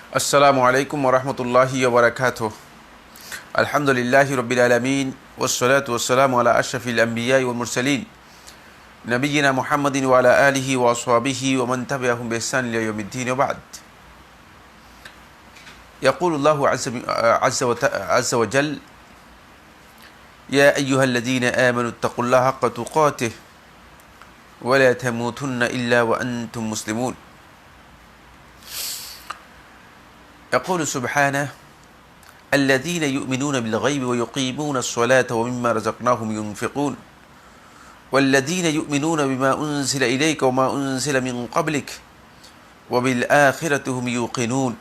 আসসালামু আলাইকুম ওরহমতুল্লাহি ওবরাকাতুহ। আলহামদুলিল্লাহি রব্বিল আলামিন ওয়াসসালাতু ওয়াসসালামু আলা আশরাফিল আমবিয়াই ওয়াল মুরসালিন নবিয়িনা মুহাম্মাদিন ওয়া আলা আলিহি ওয়া আসহাবিহি ওয়া মান তাবিআহুম বিইহসান ইলা ইয়াউমিদ্দিন ওয়া বা'দ। ইয়াকুলুল্লাহু আযজা ওয়া জাল ইয়া আইয়ুহাল্লাযীনা আমানু ইত্তাকুল্লাহা হাক্কা তুকাতিহি ওয়া লা তামুতুন্না ইল্লা ওয়া আনতুম মুসলিমুন। يقول سبحانه: الذين يؤمنون بالغيب ويقيمون الصلاة ومما رزقناهم ينفقون والذين يؤمنون بما أنزل إليك وما أنزل من قبلك وبالآخرة هم يوقنون।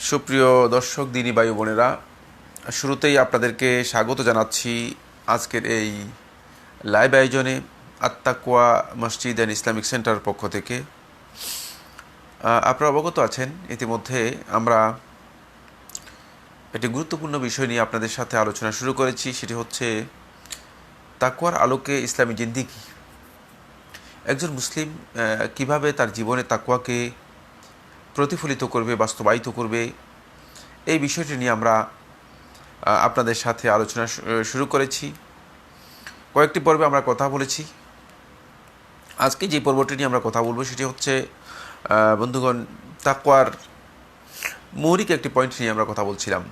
সুপ্রিয় দর্শক দিনী ভাই বোনেরা, শুরুতেই আপনাদেরকে স্বাগত জানাচ্ছি আজকের এই লাইভ আয়োজনে আত-তাকওয়া মসজিদ অ্যান্ড ইসলামিক সেন্টারের পক্ষ থেকে। আপনারা অবগত আছেন, ইতিমধ্যে আমরা একটি গুরুত্বপূর্ণ বিষয় নিয়ে আপনাদের সাথে আলোচনা শুরু করেছি। সেটি হচ্ছে তাকওয়ার আলোকে ইসলামী জিন্দেগি। একজন মুসলিম কিভাবে তার জীবনে তাকওয়াকে প্রতিফলিত করবে, বাস্তবায়িত করবে, এই বিষয়টি নিয়ে আমরা আপনাদের সাথে আলোচনা শুরু করেছি। কয়েকটি পর্বে আমরা কথা বলেছি। আজকে যে পর্বটি নিয়ে আমরা কথা বলবো সেটি হচ্ছে বন্ধুগণ, তাকওয়ার মৌলিক একটি পয়েন্ট নিয়ে আমরা কথা বলছিলাম।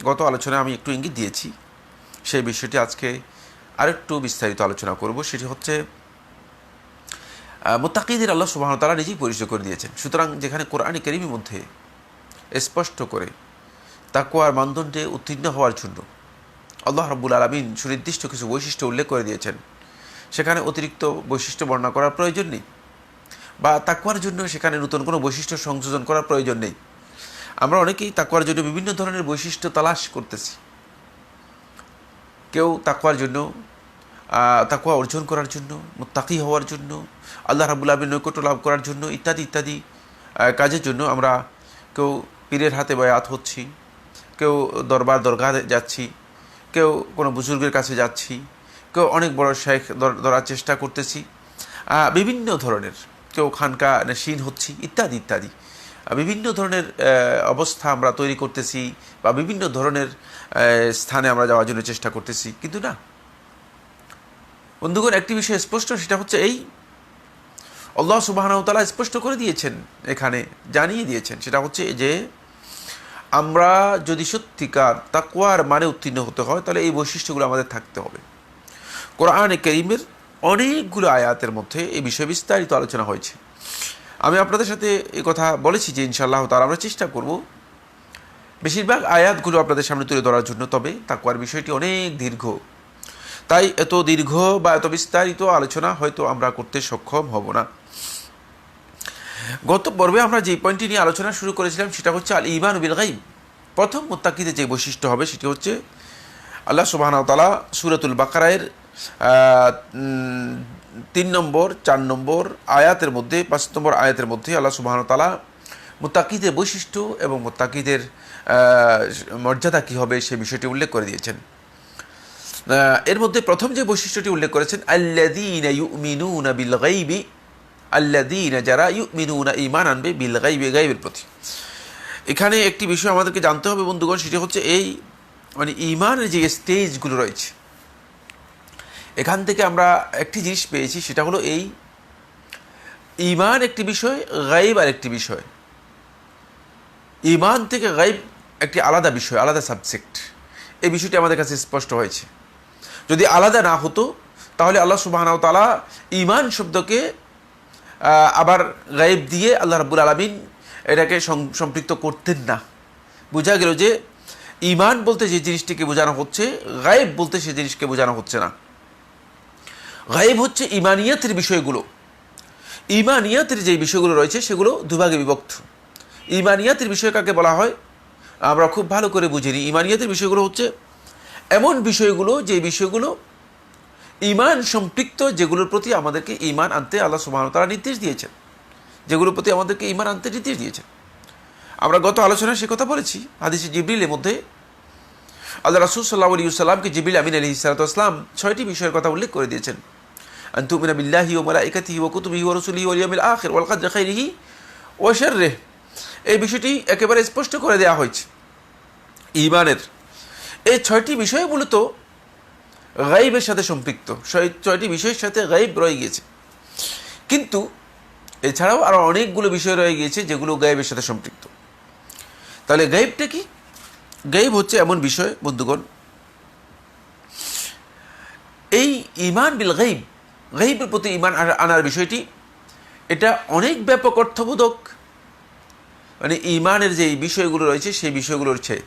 গত আলোচনায় আমি একটু ইঙ্গিত দিয়েছি, সেই বিষয়টি আজকে আরেকটু বিস্তারিত আলোচনা করব। সেটি হচ্ছে মুত্তাকিদের আল্লাহ সুবহানাহু ওয়া তাআলা নিজেই পরিচয় করে দিয়েছেন। সুতরাং যেখানে কোরআনে কারীমের মধ্যে স্পষ্ট করে তাকওয়ার মানদণ্ডে উত্তীর্ণ হওয়ার জন্য আল্লাহ রাব্বুল আলামিন সুনির্দিষ্ট কিছু বৈশিষ্ট্য উল্লেখ করে দিয়েছেন, সেখানে অতিরিক্ত বৈশিষ্ট্য বর্ণনা করার প্রয়োজন নেই, বা তাকওয়ার জন্য সেখানে নতুন কোনো বৈশিষ্ট্য সংযোজন করার প্রয়োজন নেই। আমরা অনেকেই তাকওয়ার জন্য বিভিন্ন ধরনের বৈশিষ্ট্য তালাশ করতেছি। কেউ তাকওয়ার জন্য, তাকওয়া অর্জন করার জন্য, মুত্তাকি হওয়ার জন্য, আল্লাহ রাব্বুল আলামিনের নৈকট্য লাভ করার জন্য ইত্যাদি ইত্যাদি কাজের জন্য আমরা কেউ পীরের হাতে বায়াত হচ্ছি, কেউ দরগাহ যাচ্ছি, কেউ কোনো বুজুর্গের কাছে যাচ্ছি, কেউ অনেক বড় শেখ ধরার চেষ্টা করতেছি, বিভিন্ন ধরনের, কেউ খানকা নশীন হচ্ছি ইত্যাদি ইত্যাদি বিভিন্ন ধরনের অবস্থা আমরা তৈরি করতেছি, বা বিভিন্ন ধরনের স্থানে আমরা যাওয়ার জন্য চেষ্টা করতেছি। কিন্তু না বন্ধুগণ, একটি বিষয় স্পষ্ট, সেটা হচ্ছে এই আল্লাহ সুবহানাহু ওয়া তাআলা স্পষ্ট করে দিয়েছেন, এখানে জানিয়ে দিয়েছেন, সেটা হচ্ছে যে আমরা যদি সত্যিকার তাকওয়ার মানে উত্তীর্ণ হতে হয় তাহলে এই বৈশিষ্ট্যগুলো আমাদের থাকতে হবে। কোরআনে কারীমের অনেকগুলো আয়াতের মধ্যে এই বিষয়ে বিস্তারিত আলোচনা হয়েছে। আমি আপনাদের সাথে এই কথা বলেছি যে ইনশাআল্লাহ তাআলা আমরা চেষ্টা করব বেশিরভাগ আয়াতগুলো আপনাদের সামনে তুলে ধরার জন্য। তবে তাকওয়ার বিষয়টি অনেক দীর্ঘ, তাই এত দীর্ঘ বা এত বিস্তারিত আলোচনা হয়তো আমরা করতে সক্ষম হব না। গত পর্বে আমরা যে পয়েন্টটি নিয়ে আলোচনা শুরু করেছিলাম সেটা হচ্ছে আল ঈমান বিল গায়ব। প্রথম মুত্তাকিদের যে বৈশিষ্ট্য হবে সেটি হচ্ছে আল্লাহ সুবহানাহু ওয়া তাআলা সূরাতুল বাকারার 3 নম্বর 4 নম্বর আয়াতের মধ্যে, 5 নম্বর আয়াতের মধ্যে আল্লাহ সুবহানাহু ওয়া তাআলা মুত্তাকিদের বৈশিষ্ট্য এবং মুত্তাকিদের মর্যাদা কী হবে সে বিষয়টি উল্লেখ করে দিয়েছেন। এর মধ্যে প্রথম যে বৈশিষ্ট্যটি উল্লেখ করেছেন, আল্লাযীনা ইউমিনুনা বিল গায়বি, আল্লাযীনা যারা ইউমিনুনা ঈমান আনবে বিল গায়বি, গায়বের প্রতি। এখানে একটি বিষয় আমাদেরকে জানতে হবে বন্ধুগণ, সেটি হচ্ছে এই মানে ঈমানের যে স্টেজগুলো রয়েছে, এখান থেকে আমরা একটি জিনিস পেয়েছি, সেটা হলো এই ঈমান একটি বিষয়, গায়ব আর একটি বিষয়। ঈমান থেকে গায়ব একটি আলাদা বিষয়, আলাদা সাবজেক্ট। এই বিষয়টি আমাদের কাছে স্পষ্ট হয়েছে। যদি আলাদা না হতো তাহলে আল্লাহ সুবহানাহু ওয়া তাআলা ঈমান শব্দকে আবার গায়ব দিয়ে আল্লাহ রাব্বুল আলামিন এটাকে সম্পৃক্ত করতেন না। বোঝা গেল যে ঈমান বলতে যে জিনিসটিকে বোঝানো হচ্ছে, গায়ব বলতে সেই জিনিসকে বোঝানো হচ্ছে না। গায়ব হচ্ছে ঈমানিয়াতের বিষয়গুলো। ঈমানিয়াতের যে বিষয়গুলো রয়েছে সেগুলো দুভাগে বিভক্ত। ঈমানিয়াতের বিষয় কাকে বলা হয় আমরা খুব ভালো করে বুঝিনি। ঈমানিয়াতের বিষয়গুলো হচ্ছে এমন বিষয়গুলো যে বিষয়গুলো ঈমান সম্পৃক্ত, যেগুলোর প্রতি আমাদেরকে ঈমান আনতে আল্লাহ সুবহানাহু ওয়া তাআলা নির্দেশ দিয়েছেন, যেগুলোর প্রতি আমাদেরকে ঈমান আনতে নির্দেশ দিয়েছেন। আমরা গত আলোচনায় সে কথা বলেছি। হাদিসে জিবরিলের মধ্যে আল্লাহ রাসূল সাল্লাল্লাহু আলাইহি ওয়াসাল্লামকে জিবরিল আমিন আলাইহিস সালাতু ওয়াস সালাম 6টি বিষয়ের কথা উল্লেখ করে দিয়েছেন। আন তুমিনা বিল্লাহি ওয়া মালাইকাতিহি ওয়া কুতুবিহি ওয়া রাসূলিহি ওয়াল ইয়াউমিল আখির ওয়াল কদরি খাইরিহি ওয়া শাররিহি। এই বিষয়টি একেবারে স্পষ্ট করে দেওয়া হয়েছে। ঈমানের এই 6টি বিষয় মূলত গায়বের সাথে সম্পৃক্ত, 6টি বিষয়ের সাথে গায়ব রয়ে গিয়েছে। কিন্তু এছাড়াও আরও অনেকগুলো বিষয় রয়ে গিয়েছে যেগুলো গায়বের সাথে সম্পৃক্ত। তাহলে গায়বটা কি? গায়ব হচ্ছে এমন বিষয় বন্ধুগণ, এই ঈমান বিল গায়ব, গায়বের প্রতি ঈমান আনার বিষয়টি এটা অনেক ব্যাপক অর্থবোধক। মানে ঈমানের যে বিষয়গুলো রয়েছে সেই বিষয়গুলোর চেয়ে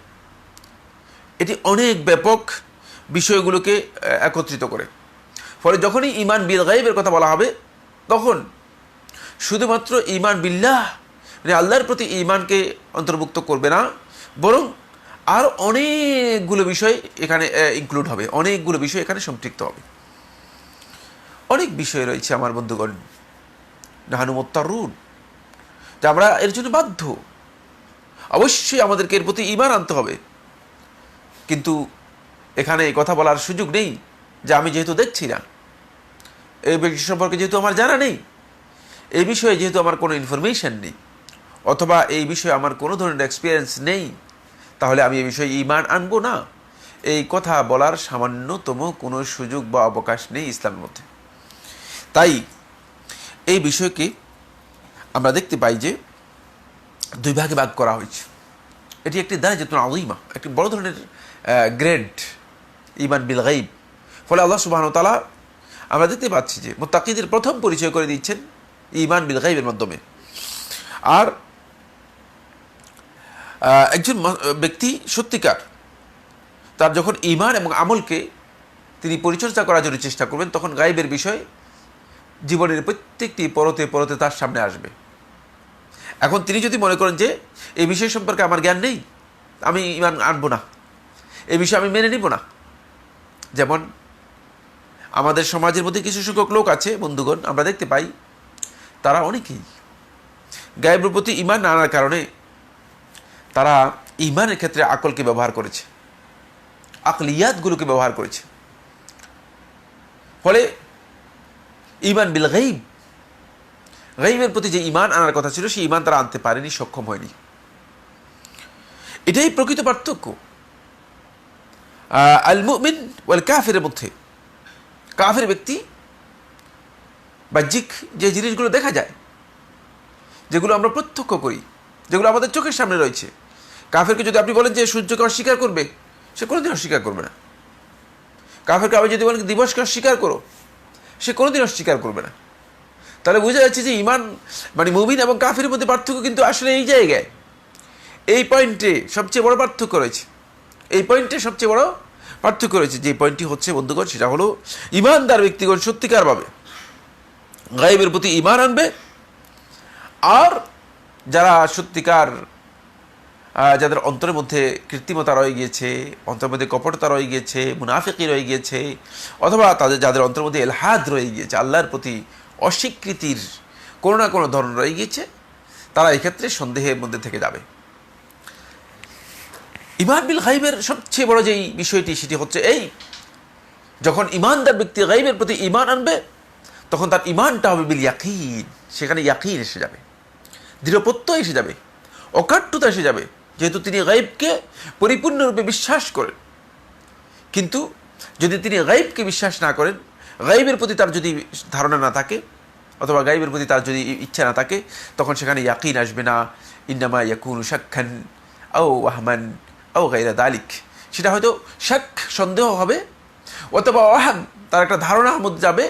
এটি অনেক ব্যাপক বিষয়গুলোকে একত্রিত করে। ফলে যখনই ঈমান বিল গায়বের কথা বলা হবে তখন শুধুমাত্র ঈমান বিল্লাহ মানে আল্লাহর প্রতি ঈমানকে অন্তর্ভুক্ত করবে না, বরং আর অনেকগুলো বিষয় এখানে ইনক্লুড হবে, অনেকগুলো বিষয় এখানে সম্পৃক্ত হবে। অনেক বিষয় রয়েছে আমার বন্ধুগণ, নাহানু মুত্তারুন, যে আমরা এর জন্য বাধ্য। অবশ্যই আমাদেরকে এর প্রতি ঈমান আনতে হবে। কিন্তু এখানে এই কথা বলার সুযোগ নেই যে আমি যেহেতু দেখছি না, এই বিষয় সম্পর্কে যেহেতু আমার জানা নেই, এই বিষয়ে যেহেতু আমার কোনো ইনফরমেশন নেই, অথবা এই বিষয়ে আমার কোনো ধরনের এক্সপিরিয়েন্স নেই, তাহলে আমি এই বিষয়ে ঈমান আনবো না, এই কথা বলার সামান্যতম কোনো সুযোগ বা অবকাশ নেই ইসলামের মধ্যে। তাই এই বিষয়কে আমরা দেখতে পাই যে 2 ভাগে ভাগ করা হয়েছে। এটি একটি দারাজাতুন আযীমা, একটি বড় ধরনের গ্রেড ঈমান বিল গায়ব। ফলে আল্লাহ সুবহানাহু ওয়া তাআলা আমরা দেখতে পাচ্ছি যে মুত্তাকিদের প্রথম পরিচয় করে দিচ্ছেন ঈমান বিল গায়বের মাধ্যমে। আর একজন ব্যক্তি সত্যিকার তার যখন ঈমান এবং আমলকে তিনি পরিচর্যা করার জন্য চেষ্টা করবেন, তখন গায়বের বিষয় জীবনের প্রত্যেকটি পরতে পরতে তার সামনে আসবে। এখন তিনি যদি মনে করেন যে এই বিষয় সম্পর্কে আমার জ্ঞান নেই, আমি ঈমান আনবো না, এই বিষয়ে আমি মেনে নিব না। যেমন আমাদের সমাজের মধ্যে কিছু সংখ্যক লোক আছে বন্ধুগণ, আমরা দেখতে পাই তারা অনেকেই গায়বের প্রতি ঈমান না আনার কারণে তারা ঈমানের ক্ষেত্রে আকলকে ব্যবহার করেছে, আকলিয়াতগুলোকে ব্যবহার করেছে। ফলে ঈমান বিল গায়ব, গায়বের প্রতি যে ঈমান আনার কথা ছিল সেই ঈমান তারা আনতে পারেনি, সক্ষম হয়নি। এটাই প্রকৃত পার্থক্য আল মুমিন ওয়াল কাফিরের মধ্যে। কাফের ব্যক্তি বাহ্যিক যে জিনিসগুলো দেখা যায়, যেগুলো আমরা প্রত্যক্ষ করি, যেগুলো আমাদের চোখের সামনে রয়েছে, কাফেরকে যদি আপনি বলেন যে সূর্যকে অস্বীকার করবে, সে কোনোদিন অস্বীকার করবে না। কাফেরকে আপনি যদি বলেন দিবসকে অস্বীকার করো, সে কোনোদিন অস্বীকার করবে না। তাহলে বোঝা যাচ্ছে যে ঈমান মানে মুমিন এবং কাফেরের মধ্যে পার্থক্য কিন্তু আসলে এই জায়গায়, এই পয়েন্টে সবচেয়ে বড় পার্থক্য রয়েছে। এই পয়েন্টে সবচেয়ে বড় পার্থক্য রয়েছে। যে পয়েন্টটি হচ্ছে বন্ধুগণ, সেটা হলো ঈমানদার ব্যক্তিগণ সত্যিকারভাবে গায়বের প্রতি ঈমান আনবে। আর যারা সত্যিকার যাদের অন্তরের মধ্যে কৃত্রিমতা রয়ে গিয়েছে, অন্তরের মধ্যে কপটতা রয়ে গিয়েছে, মুনাফিকি রয়ে গিয়েছে, অথবা যাদের অন্তরের মধ্যে ইলহাদ রয়ে গিয়েছে, আল্লাহর প্রতি অস্বীকৃতির কোনো না কোনো ধরন রয়ে গিয়েছে, তারা এক্ষেত্রে সন্দেহের মধ্যে থেকে যাবে। ঈমান বিল গায়বের সবচেয়ে বড় যেই বিষয়টি সেটি হচ্ছে এই, যখন ঈমানদার ব্যক্তি গায়বের প্রতি ঈমান আনবে তখন তার ঈমানটা হবে বিল ইয়াকিন। সেখানে ইয়াকিন এসে যাবে, দৃঢ় প্রত্যয় এসে যাবে, অকাট্যতা এসে যাবে, যেহেতু তিনি গায়বকে পরিপূর্ণরূপে বিশ্বাস করেন। কিন্তু যদি তিনি গায়বকে বিশ্বাস না করেন, গায়বের প্রতি তার যদি ধারণা না থাকে, অথবা গায়বের প্রতি তার যদি ইচ্ছা না থাকে, তখন সেখানে ইয়াকিন আসবে না। ইন্নামা ইয়াকুনু শাক্কান আও ওয়াহমান আও গায়রা দালিক, সেটা হয়তো শাক সন্দেহ হবে, অথবা ওয়াহাম তার একটা ধারণার মধ্যে যাবে,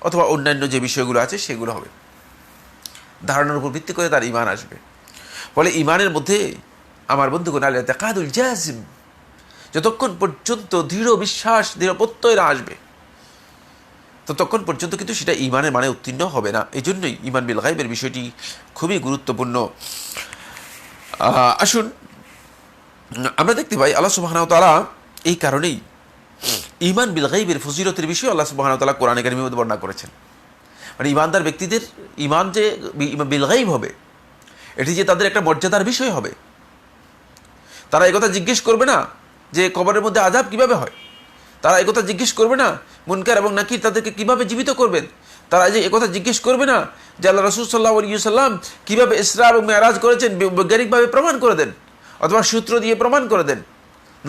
অথবা অন্যান্য যে বিষয়গুলো আছে সেগুলো হবে। ধারণার উপর ভিত্তি করে তার ঈমান আসবে। ফলে ঈমানের মধ্যে আমার বন্ধুগণ আল ইতিকাদুল জাযিম, যতক্ষণ পর্যন্ত দৃঢ় বিশ্বাস, দৃঢ় প্রত্যয় না আসবে, ততক্ষণ পর্যন্ত কিন্তু সেটা ঈমানের মানে উত্তীর্ণ হবে না। এই জন্যই ঈমান বিল গায়বের বিষয়টি খুবই গুরুত্বপূর্ণ। আসুন আমরা দেখতে পাই আল্লাহ সুবহানাহু ওয়া তাআলা এই কারণেই ঈমান বিল গায়বের ফজিলতের বিষয়ে আল্লাহ সুবহানাহু ওয়া তাআলা কোরআনে কারীমে বর্ণনা করেছেন। মানে ঈমানদার ব্যক্তিদের ঈমান যে বিল গায়ব হবে, এটি যে তাদের একটা মর্যাদার বিষয় হবে। তারা একথা জিজ্ঞেস করবে না যে কবরের মধ্যে আযাব কিভাবে হয়, তারা একথা জিজ্ঞেস করবে না মুনকার এবং নাকির তাদেরকে কিভাবে জীবিত করবেন, তারা যে একথা জিজ্ঞেস করবে না যে আল্লাহ রাসূল সাল্লাল্লাহু আলাইহি ওয়াসাল্লাম কিভাবে ইসরা এবং মেরাজ করেছেন, বৈজ্ঞানিকভাবে প্রমাণ করে দেন অথবা সূত্র দিয়ে প্রমাণ করে দেন।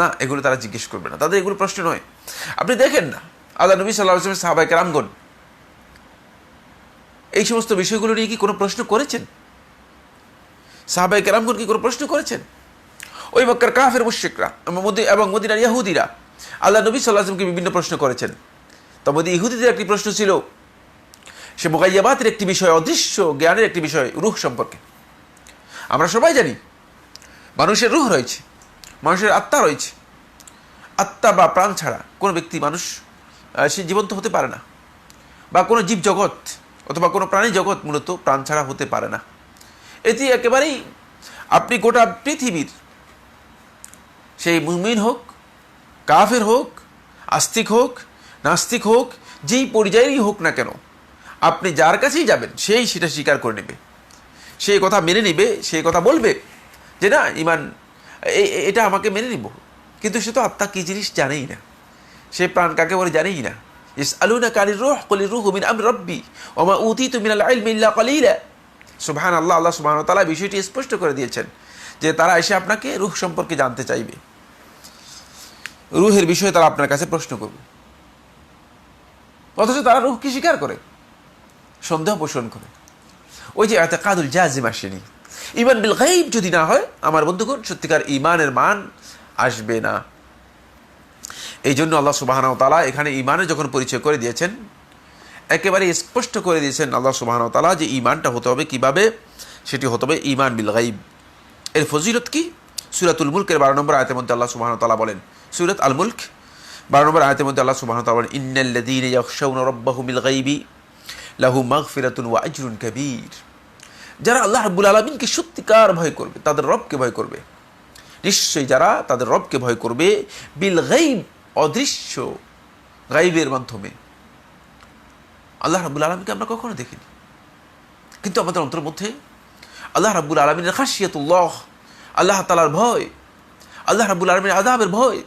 না, এগুলো তারা জিজ্ঞেস করবে না, তাদের এগুলো প্রশ্ন নয়। আপনি দেখেন না, আল্লাহ নবী সাল্লাল্লাহু আলাইহি ওয়াসাল্লাম সাহাবায়ে কেরামগণ এই সমস্ত বিষয়গুলো নিয়ে কি কোনো প্রশ্ন করেছেন? সাহাবায়ে কেরামগণ কি কোনো প্রশ্ন করেছেন? ওই মক্কার কাফের মুশরিকরা এবং মদিনার ইহুদিরা আল্লাহ নবী সাল্লাল্লাহু আলাইহি ওয়াসাল্লামকে বিভিন্ন প্রশ্ন করেছেন। তার মধ্যে ইহুদিদের একটি প্রশ্ন ছিল সে মুগাইয়াবাতের একটি বিষয়, অদৃশ্য জ্ঞানের একটি বিষয়, রূহ সম্পর্কে। আমরা সবাই জানি মানুষের রূহ রয়েছে, মানুষের আত্মা রয়েছে। আত্মা বা প্রাণ ছাড়া কোনো ব্যক্তি, মানুষ সে জীবন্ত হতে পারে না, বা কোনো জীব জগৎ অথবা কোনো প্রাণী জগৎ মূলত প্রাণ ছাড়া হতে পারে না। এটি একেবারেই আপনি গোটা পৃথিবীর, সেই মুমিন হোক, কাফের হোক, আস্তিক হোক, নাস্তিক হোক, যেই পর্যায়েরই হোক না কেন, আপনি যার কাছেই যাবেন সেই সেটা স্বীকার করে নেবে, সেই কথা মেনে নিবে, সেই কথা বলবে যে না, ইমান এটা আমাকে মেনে নিব। কিন্তু সে তো আত্মা কী জিনিস জানেই না, সে প্রাণ কাকে বলে জানেই না। ইয়াসআলুনাকা আনির রূহ কুলির রূহু মিন আমরি রাব্বি ওয়া মা উতীতু মিনাল ইলমি ইল্লা কলিলা। সুবহানাল্লাহ, আল্লাহ সুবহানাহু ওয়া তাআলা বিষয়টি স্পষ্ট করে দিয়েছেন যে তারা এসে আপনাকে রূহ সম্পর্কে জানতে চাইবে, রূহের বিষয়ে তারা আপনার কাছে প্রশ্ন করবে, অথচ তারা রূহকে স্বীকার করে, সন্দেহ পোষণ করে। ওই যে ইতিকাদুল জাজিম আসেনি। ঈমান বিল গায়ব যদি না হয় আমার বন্ধুগণ, সত্যিকার ঈমানের মান আসবে না। এই জন্য আল্লাহ সুবহানাহু ওয়া তাআলা এখানে ঈমানের যখন পরিচয় করে দিয়েছেন, একেবারে স্পষ্ট করে দিয়েছেন আল্লাহ সুবহানাহু ওয়া তাআলা যে ঈমানটা হতে হবে কিভাবে, সেটি হতে হবে ঈমান বিল গায়ব। এর ফজিলত কি? সূরাতুল মুলকের 12 নম্বর আয়াতের মধ্যে আল্লাহ সুবহানাহু ওয়া তাআলা বলেন, সূরাত আল মুলক 12 নম্বর আয়াতের মধ্যে আল্লাহ সুবহানাহু ওয়া তাআলা বলেন, ইন্নাল্লাযীনা ইয়াখশাউনা রাব্বাহুম বিল গায়বি লাহুম মাগফিরাতুন ওয়া আজরুন কাবীর। যারা আল্লাহ রাব্বুল আলামিনকে সত্যিকার ভয় করবে, তাদের রবকে ভয় করবে, নিশ্চয়ই যারা তাদের রবকে ভয় করবে, বিল গায়ব, অদৃশ্য গায়বের মাধ্যমে। আল্লাহ রাব্বুল আলামিনকে আমরা কখনো দেখিনি, কিন্তু আমাদের অন্তরের মধ্যে আল্লাহ রাব্বুল আলামিনের খাশিয়াতুল্লাহ, আল্লাহ তাআলার ভয়, আল্লাহ রাব্বুল আলামিনের আযাবের ভয়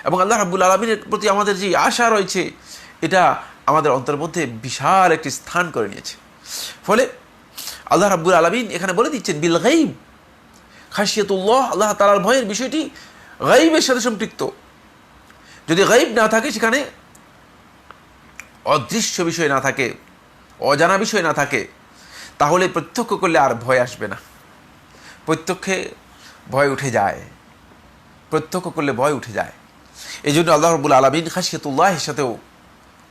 এবং আল্লাহ রাব্বুল আলামিনের প্রতি আমাদের যে আশা রয়েছে, এটা আমাদের অন্তরের মধ্যে বিশাল একটি স্থান করে নিয়েছে। ফলে আল্লাহ রাব্বুল আলামিন এখানে বলে দিচ্ছেন বিল গায়ব, খাশিয়াতুল্লাহ, আল্লাহ তাআলার ভয়ের বিষয়টি গায়বের সাথে সম্পৃক্ত। যদি গায়ব না থাকে, সেখানে অদৃশ্য বিষয় না থাকে, অজানা বিষয় না থাকে, তাহলে প্রত্যক্ষ করলে আর ভয় আসবে না। প্রত্যক্ষে ভয় উঠে যায়, প্রত্যক্ষ করলে ভয় উঠে যায়। এই জন্য আল্লাহ রাব্বুল আলামিন খাশিয়াতুল্লাহের সাথেও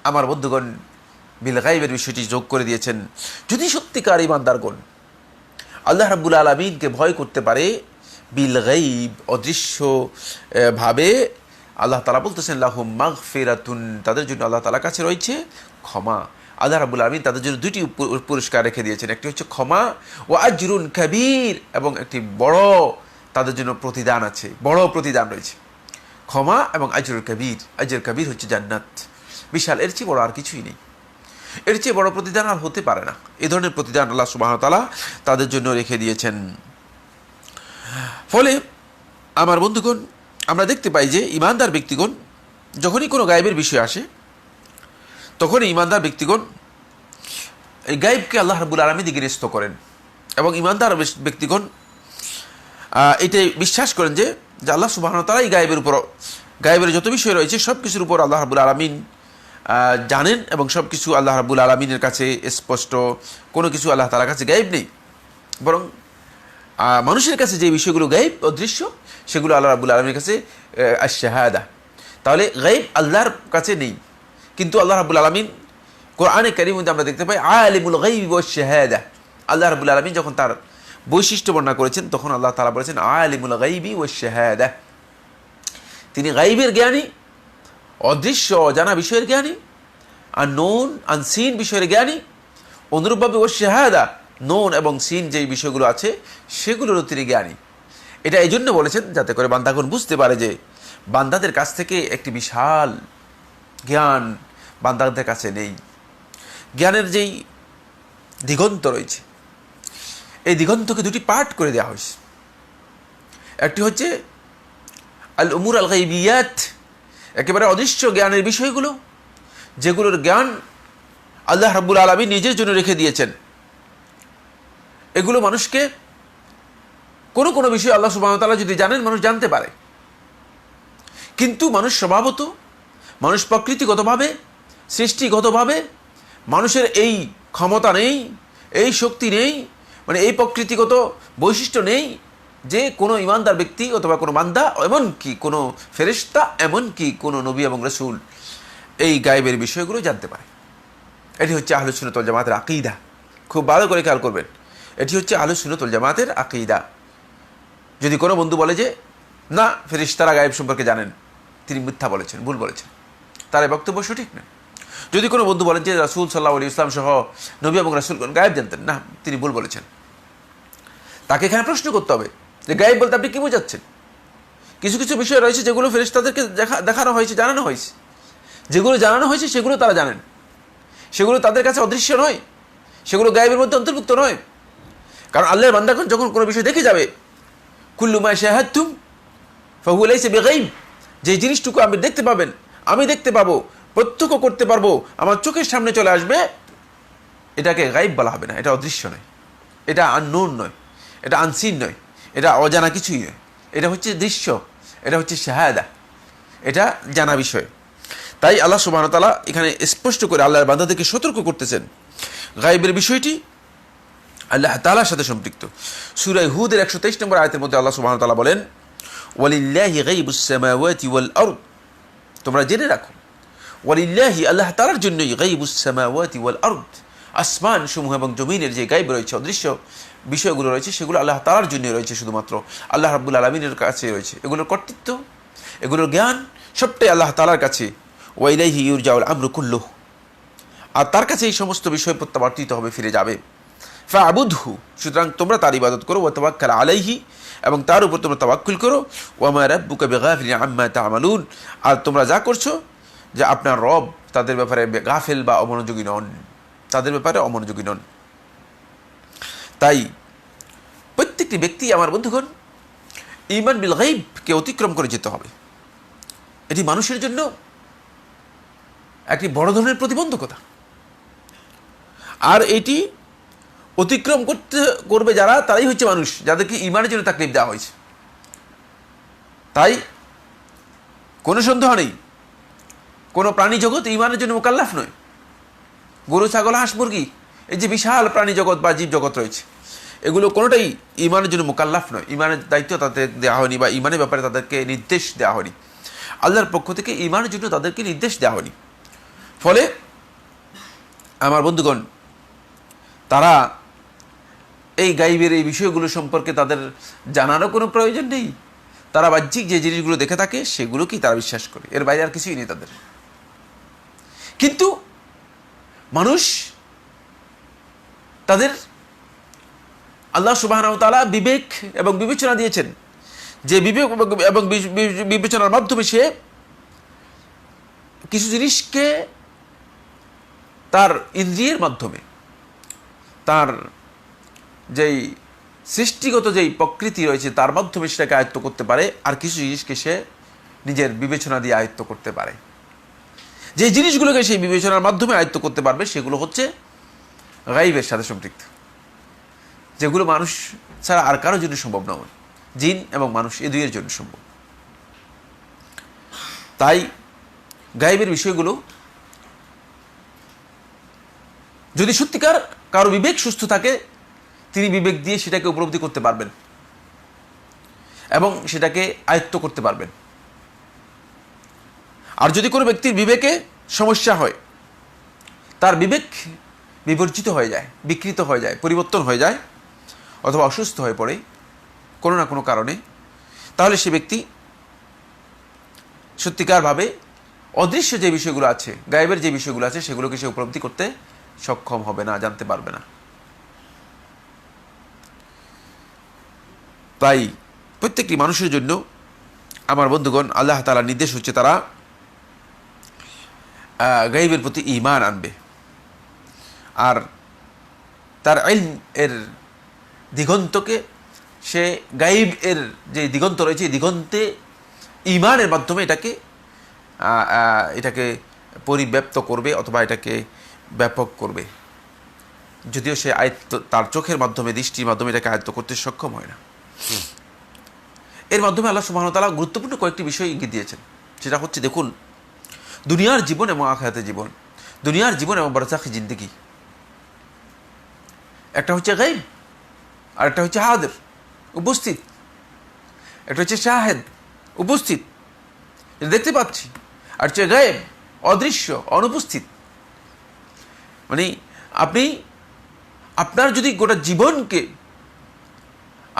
আমার বন্ধুগণ বিল গায়বের বিষয়টি যোগ করে দিয়েছেন। যদি সত্যিকার ঈমানদারগণ আল্লাহ রাব্বুল আলামিনকে ভয় করতে পারে বিল গায়ব, অদৃশ্য ভাবে, আল্লাহ তাআলা বলতেছেন লাহুম মাগফিরাতুন, তাদের জন্য আল্লাহ তাআলার কাছে রয়েছে ক্ষমা। আল্লাহ রাব্বুল আলামিন তাদের জন্য দুটি পুরস্কার রেখে দিয়েছেন, একটি হচ্ছে ক্ষমা, ও আজরুন কাবীর, এবং একটি বড় তাদের জন্য প্রতিদান আছে, বড় প্রতিদান রয়েছে। ক্ষমা এবং আজরুল কাবীর, আজর কাবীর হচ্ছে জান্নাত, বিশাল, এর চেয়ে বড় আর কিছুই নেই, এর চেয়ে বড় প্রতিদান আর হতে পারে না। এই ধরনের প্রতিদান আল্লাহ সুবহানাহু ওয়া তাআলা তাদের জন্য রেখে দিয়েছেন। ফলে আমার বন্ধুগণ, আমরা দেখতে পাই যে ঈমানদার ব্যক্তিগণ যখনই কোনো গায়েবের বিষয় আসে, তখনই ঈমানদার ব্যক্তিগণ এই গায়েবকে আল্লাহ রাব্বুল আলামিন দিকে ন্যস্ত করেন, এবং ঈমানদার ব্যক্তিগণ এটাই বিশ্বাস করেন যে আল্লাহ সুবহানাহু ওয়া তাআলা এই গায়েবের উপর, গায়েবের যত বিষয় রয়েছে সব কিছুর উপর আল্লাহ রাব্বুল আলামিন জানেন, এবং সব কিছু আল্লাহ রাব্বুল আলামিনের কাছে স্পষ্ট, কোনো কিছু আল্লাহ তাআলার কাছে গায়েব নেই। বরং মানুষের কাছে যে বিষয়গুলো গায়েব, অদৃশ্য, সেগুলো আল্লাহ রাব্বুল আলামিনের কাছে আশ-শাহাদা। তাহলে গায়েব আল্লাহর কাছে নেই, কিন্তু আল্লাহ রাব্বুল আলামিন কোরআনে কারীমের মধ্যে আমরা দেখতে পাই আলিমুল গায়বি ওয়াশ শাহাদা। আল্লাহ রাব্বুল আলামিন যখন তার বৈশিষ্ট্য বর্ণনা করেছেন, তখন আল্লাহ তাআলা বলেছেন আলিমুল গায়বি ওয়াশ শাহাদা, তিনি গায়বের জ্ঞানী, অদৃশ্য অজানা বিষয়ের জ্ঞানী, আননোন আনসিন বিষয়ের জ্ঞানী। অনুরূপভাবে ওয়াশ শাহাদা, নোন এবং সিন যেই বিষয়গুলো আছে সেগুলোরও তিনি জ্ঞানী। এটা এই জন্য বলেছেন যাতে করে বান্দাগণ বুঝতে পারে যে বান্দাদের কাছ থেকে একটি বিশাল জ্ঞান বান্দাদের কাছে নেই। জ্ঞানের যেই দিগন্ত রয়েছে, এই দিগন্তকে দুটি পার্ট করে দেওয়া হয়েছে। একটি হচ্ছে আল উমুর আল গায়বিয়াত, একেবারে অদৃশ্য জ্ঞানের বিষয়গুলো, যেগুলোর জ্ঞান আল্লাহ রাব্বুল আলামিন নিজের জন্য রেখে দিয়েছেন। এগুলো মানুষকে কোনো কোনো বিষয় আল্লাহ সুবহানাহু ওয়া তাআলা যদি জানেন, মানুষ জানতে পারে। কিন্তু মানুষ স্বভাবত, মানুষ প্রকৃতিগতভাবে, সৃষ্টিগতভাবে মানুষের এই ক্ষমতা নেই, এই শক্তি নেই, মানে এই প্রকৃতিগত বৈশিষ্ট্য নেই যে কোনো ইমানদার ব্যক্তি অথবা কোনো বান্দা, এমনকি কোনো ফেরেশতা, এমনকি কোনো নবী এবং রাসূল এই গায়েবের বিষয়গুলো জানতে পারে। এটি হচ্ছে আহলুস সুন্নাত ওয়াল জামাতের আকীদা। খুব ভালো করে খেয়াল করবেন, এটি হচ্ছে আহলুস সুন্নাত ওয়াল জামাতের আকীদা। যদি কোনো বন্ধু বলে যে না ফেরেশতারা গায়েব সম্পর্কে জানেন, তিনি মিথ্যা বলেছেন, ভুল বলেছেন, তার এই বক্তব্য সঠিক নয়। যদি কোনো বন্ধু বলেন যে রাসূল সাল্লাল্লাহু আলাইহি ওয়াসাল্লাম সহ নবী এবং রাসূলগণ গায়েব জানতেন, না, তিনি ভুল বলেছেন। তাকে এখানে প্রশ্ন করতে হবে যে গায়েব বলতে আপনি কি বোঝাচ্ছেন? কিছু কিছু বিষয় রয়েছে যেগুলো ফেরেশতাদেরকে দেখানো হয়েছে, জানানো হয়েছে। যেগুলো জানানো হয়েছে সেগুলো তারা জানেন, সেগুলো তাদের কাছে অদৃশ্য নয়, সেগুলো গায়েবের মধ্যে অন্তর্ভুক্ত নয়। কারণ আল্লাহর বান্দাগণ যখন কোনো বিষয় দেখে যাবে, কুল্লু মা শাহাদতুম ফাহুয়া লাইসা বিগাইব, যে জিনিসটুকু আপনি দেখতে পাবেন, আমি দেখতে পাবো, প্রত্যক্ষ করতে পারবো, আমার চোখের সামনে চলে আসবে, এটাকে গায়েব বলা হবে না। এটা অদৃশ্য নয়, এটা আননোন নয়, এটা আনসিন নয়, এটা অজানা কিছুই নয়। এটা হচ্ছে দৃশ্য, এটা হচ্ছে শাহাদা, এটা জানা বিষয়। তাই আল্লাহ সুবহানাহু ওয়া তাআলা এখানে স্পষ্ট করে আল্লাহর বান্দাদেরকে সতর্ক করতেছেন গায়েবের বিষয়টি আল্লাহ তাআলার সাথে সম্পৃক্ত। সূরা হুদের 123 নম্বর আয়াতের মধ্যে আল্লাহ সুবহানাহু ওয়া তাআলা বলেন, ওয়ালিল্লাহি গায়বুস সামাওয়াতি ওয়াল আরদ, তোমরা জেনে রাখো, ওয়ালিল্লাহি, আল্লাহ তাআলার জন্যই, গায়বুস সামাওয়াতি ওয়াল আরদ, আসমান সমূহ এবং জমিনের যে গায়েব রয়েছে, অদৃশ্য বিষয়গুলো রয়েছে, সেগুলো আল্লাহ তাআলার জন্য রয়েছে, শুধুমাত্র আল্লাহ রাব্বুল আলামিনের কাছে রয়েছে। এগুলোর কর্তৃত্ব, এগুলোর জ্ঞান সবটাই আল্লাহ তাআলার কাছে। ওয়া ইলাইহি ইউরজাউল আমরু কুল্লুহু, আর তার কাছে এই সমস্ত বিষয় প্রত্যাবর্তিত হবে, ফিরে যাবে। ফা'বুদহু, সুতরাং তোমরা তার ইবাদত করো, ওয়া তাওয়াক্কাল আলাইহি, এবং তার উপর তোমরা তাওয়াক্কুল করো। ওয়া মা রাব্বুকা বিগাফিলিন আম্মা তা'মালুন, আর তোমরা যা করছো, যে আপনার রব তাদের ব্যাপারে গাফিল বা অমনোযোগী নন, তাদের ব্যাপারে অমনোযোগী নন। তাই প্রত্যেকটি ব্যক্তি, আমার বন্ধুগণ, ঈমান বিল গায়বকে অতিক্রম করে যেতে হবে। এটি মানুষের জন্য একটি বড় ধরনের প্রতিবন্ধকতা, আর এটি অতিক্রম করবে যারা, তারাই হচ্ছে মানুষ যাদেরকে ঈমানের জন্য তাকলিফ দেওয়া হয়েছে। তাই কোনো সন্দেহ নেই, কোনো প্রাণী জগৎ ঈমানের জন্য মুকাল্লাফ নয়। গরু, ছাগল, হাঁস, মুরগি, এই যে বিশাল প্রাণী জগৎ বা জীব জগৎ রয়েছে, এগুলো কোনোটাই ঈমানের জন্য মুকাল্লাফ নয়। ঈমানের দায়িত্ব তাদের দেওয়া হয়নি, বা ঈমানের ব্যাপারে তাদেরকে নির্দেশ দেওয়া হয়নি। আল্লাহর পক্ষ থেকে ঈমানের জন্য তাদেরকে নির্দেশ দেওয়া হয়নি। ফলে আমার বন্ধুগণ, তারা এই গায়েবের এই বিষয়গুলো সম্পর্কে তাদের জানারও কোনো প্রয়োজন নেই। তারা বাহ্যিক যে জিনিসগুলো দেখে থাকে সেগুলোকেই তারা বিশ্বাস করে, এর বাইরে আর কিছুই নেই তাদের। কিন্তু মানুষ তাদের আল্লাহ সুবহানাহু ওয়া তাআলা বিবেক এবং বিবেচনা দিয়েছেন, যে বিবেক এবং বিবেচনার মাধ্যমে সে কিছু জিনিসকে তার ইন্দ্রিয়ের মাধ্যমে, তার যেই সৃষ্টিগত যেই প্রকৃতি রয়েছে তার মাধ্যমে সেটাকে আয়ত্ত করতে পারে, আর কিছু জিনিসকে সে নিজের বিবেচনা দিয়ে আয়ত্ত করতে পারে। যে জিনিসগুলোকে সেই বিবেচনার মাধ্যমে আয়ত্ত করতে পারবে সেগুলো হচ্ছে গায়বের সাথে সম্পৃক্ত, যেগুলো মানুষ ছাড়া আর কারোর জন্য সম্ভব নয়। জিন এবং মানুষ এই দুইয়ের জন্য সম্ভব। তাই গায়বের বিষয়গুলো যদি সত্যিকার কারো বিবেক সুস্থ থাকে, তিনি বিবেক দিয়ে সেটাকে উপলব্ধি করতে পারবেন এবং সেটাকে আয়ত্ত করতে পারবেন। আর যদি কোনো ব্যক্তির বিবেকে সমস্যা হয়, তার বিবেক বিবর্জিত হয়ে যায়, বিকৃত হয়ে যায়, পরিবর্তন হয়ে যায়, অথবা অসুস্থ হয়ে পড়ে কোনো না কোনো কারণে, তাহলে সে ব্যক্তি সত্যিকারভাবে অদৃশ্য যে বিষয়গুলো আছে, গায়েবের যে বিষয়গুলো আছে, সেগুলোকে সে উপলব্ধি করতে সক্ষম হবে না, জানতে পারবে না। তাই প্রত্যেকটি মানুষের জন্য, আমার বন্ধুগণ, আল্লাহ তাআলার নির্দেশ হচ্ছে তারা গায়বের প্রতি ঈমান আনবে, আর তার ইলম এর দিগন্তকে সে গায়ব এর যে দিগন্ত রয়েছে, এই দিগন্তে ঈমানের মাধ্যমে এটাকে পরিব্যাপ্ত করবে, অথবা এটাকে ব্যাপক করবে, যদিও সে আয়ত্ত তার চোখের মাধ্যমে, দৃষ্টির মাধ্যমে এটাকে আয়ত্ত করতে সক্ষম হয় না। এর মাধ্যমে আল্লাহ সুবহানাহু ওয়া তাআলা গুরুত্বপূর্ণ কয়েকটি বিষয় ইঙ্গিত দিয়েছেন। সেটা হচ্ছে, দেখুন, দুনিয়ার জীবন এবং আখিরাতের জীবন, দুনিয়ার জীবন এবং বারজাখী জিন্দেগি, একটা হচ্ছে গায়ব আর একটা হচ্ছে হাদির, উপস্থিত। একটা হচ্ছে শাহেদ, উপস্থিত, এটা দেখতে পাচ্ছি, আর হচ্ছে গায়েব, অদৃশ্য, অনুপস্থিত। মানে আপনি আপনার যদি গোটা জীবনকে,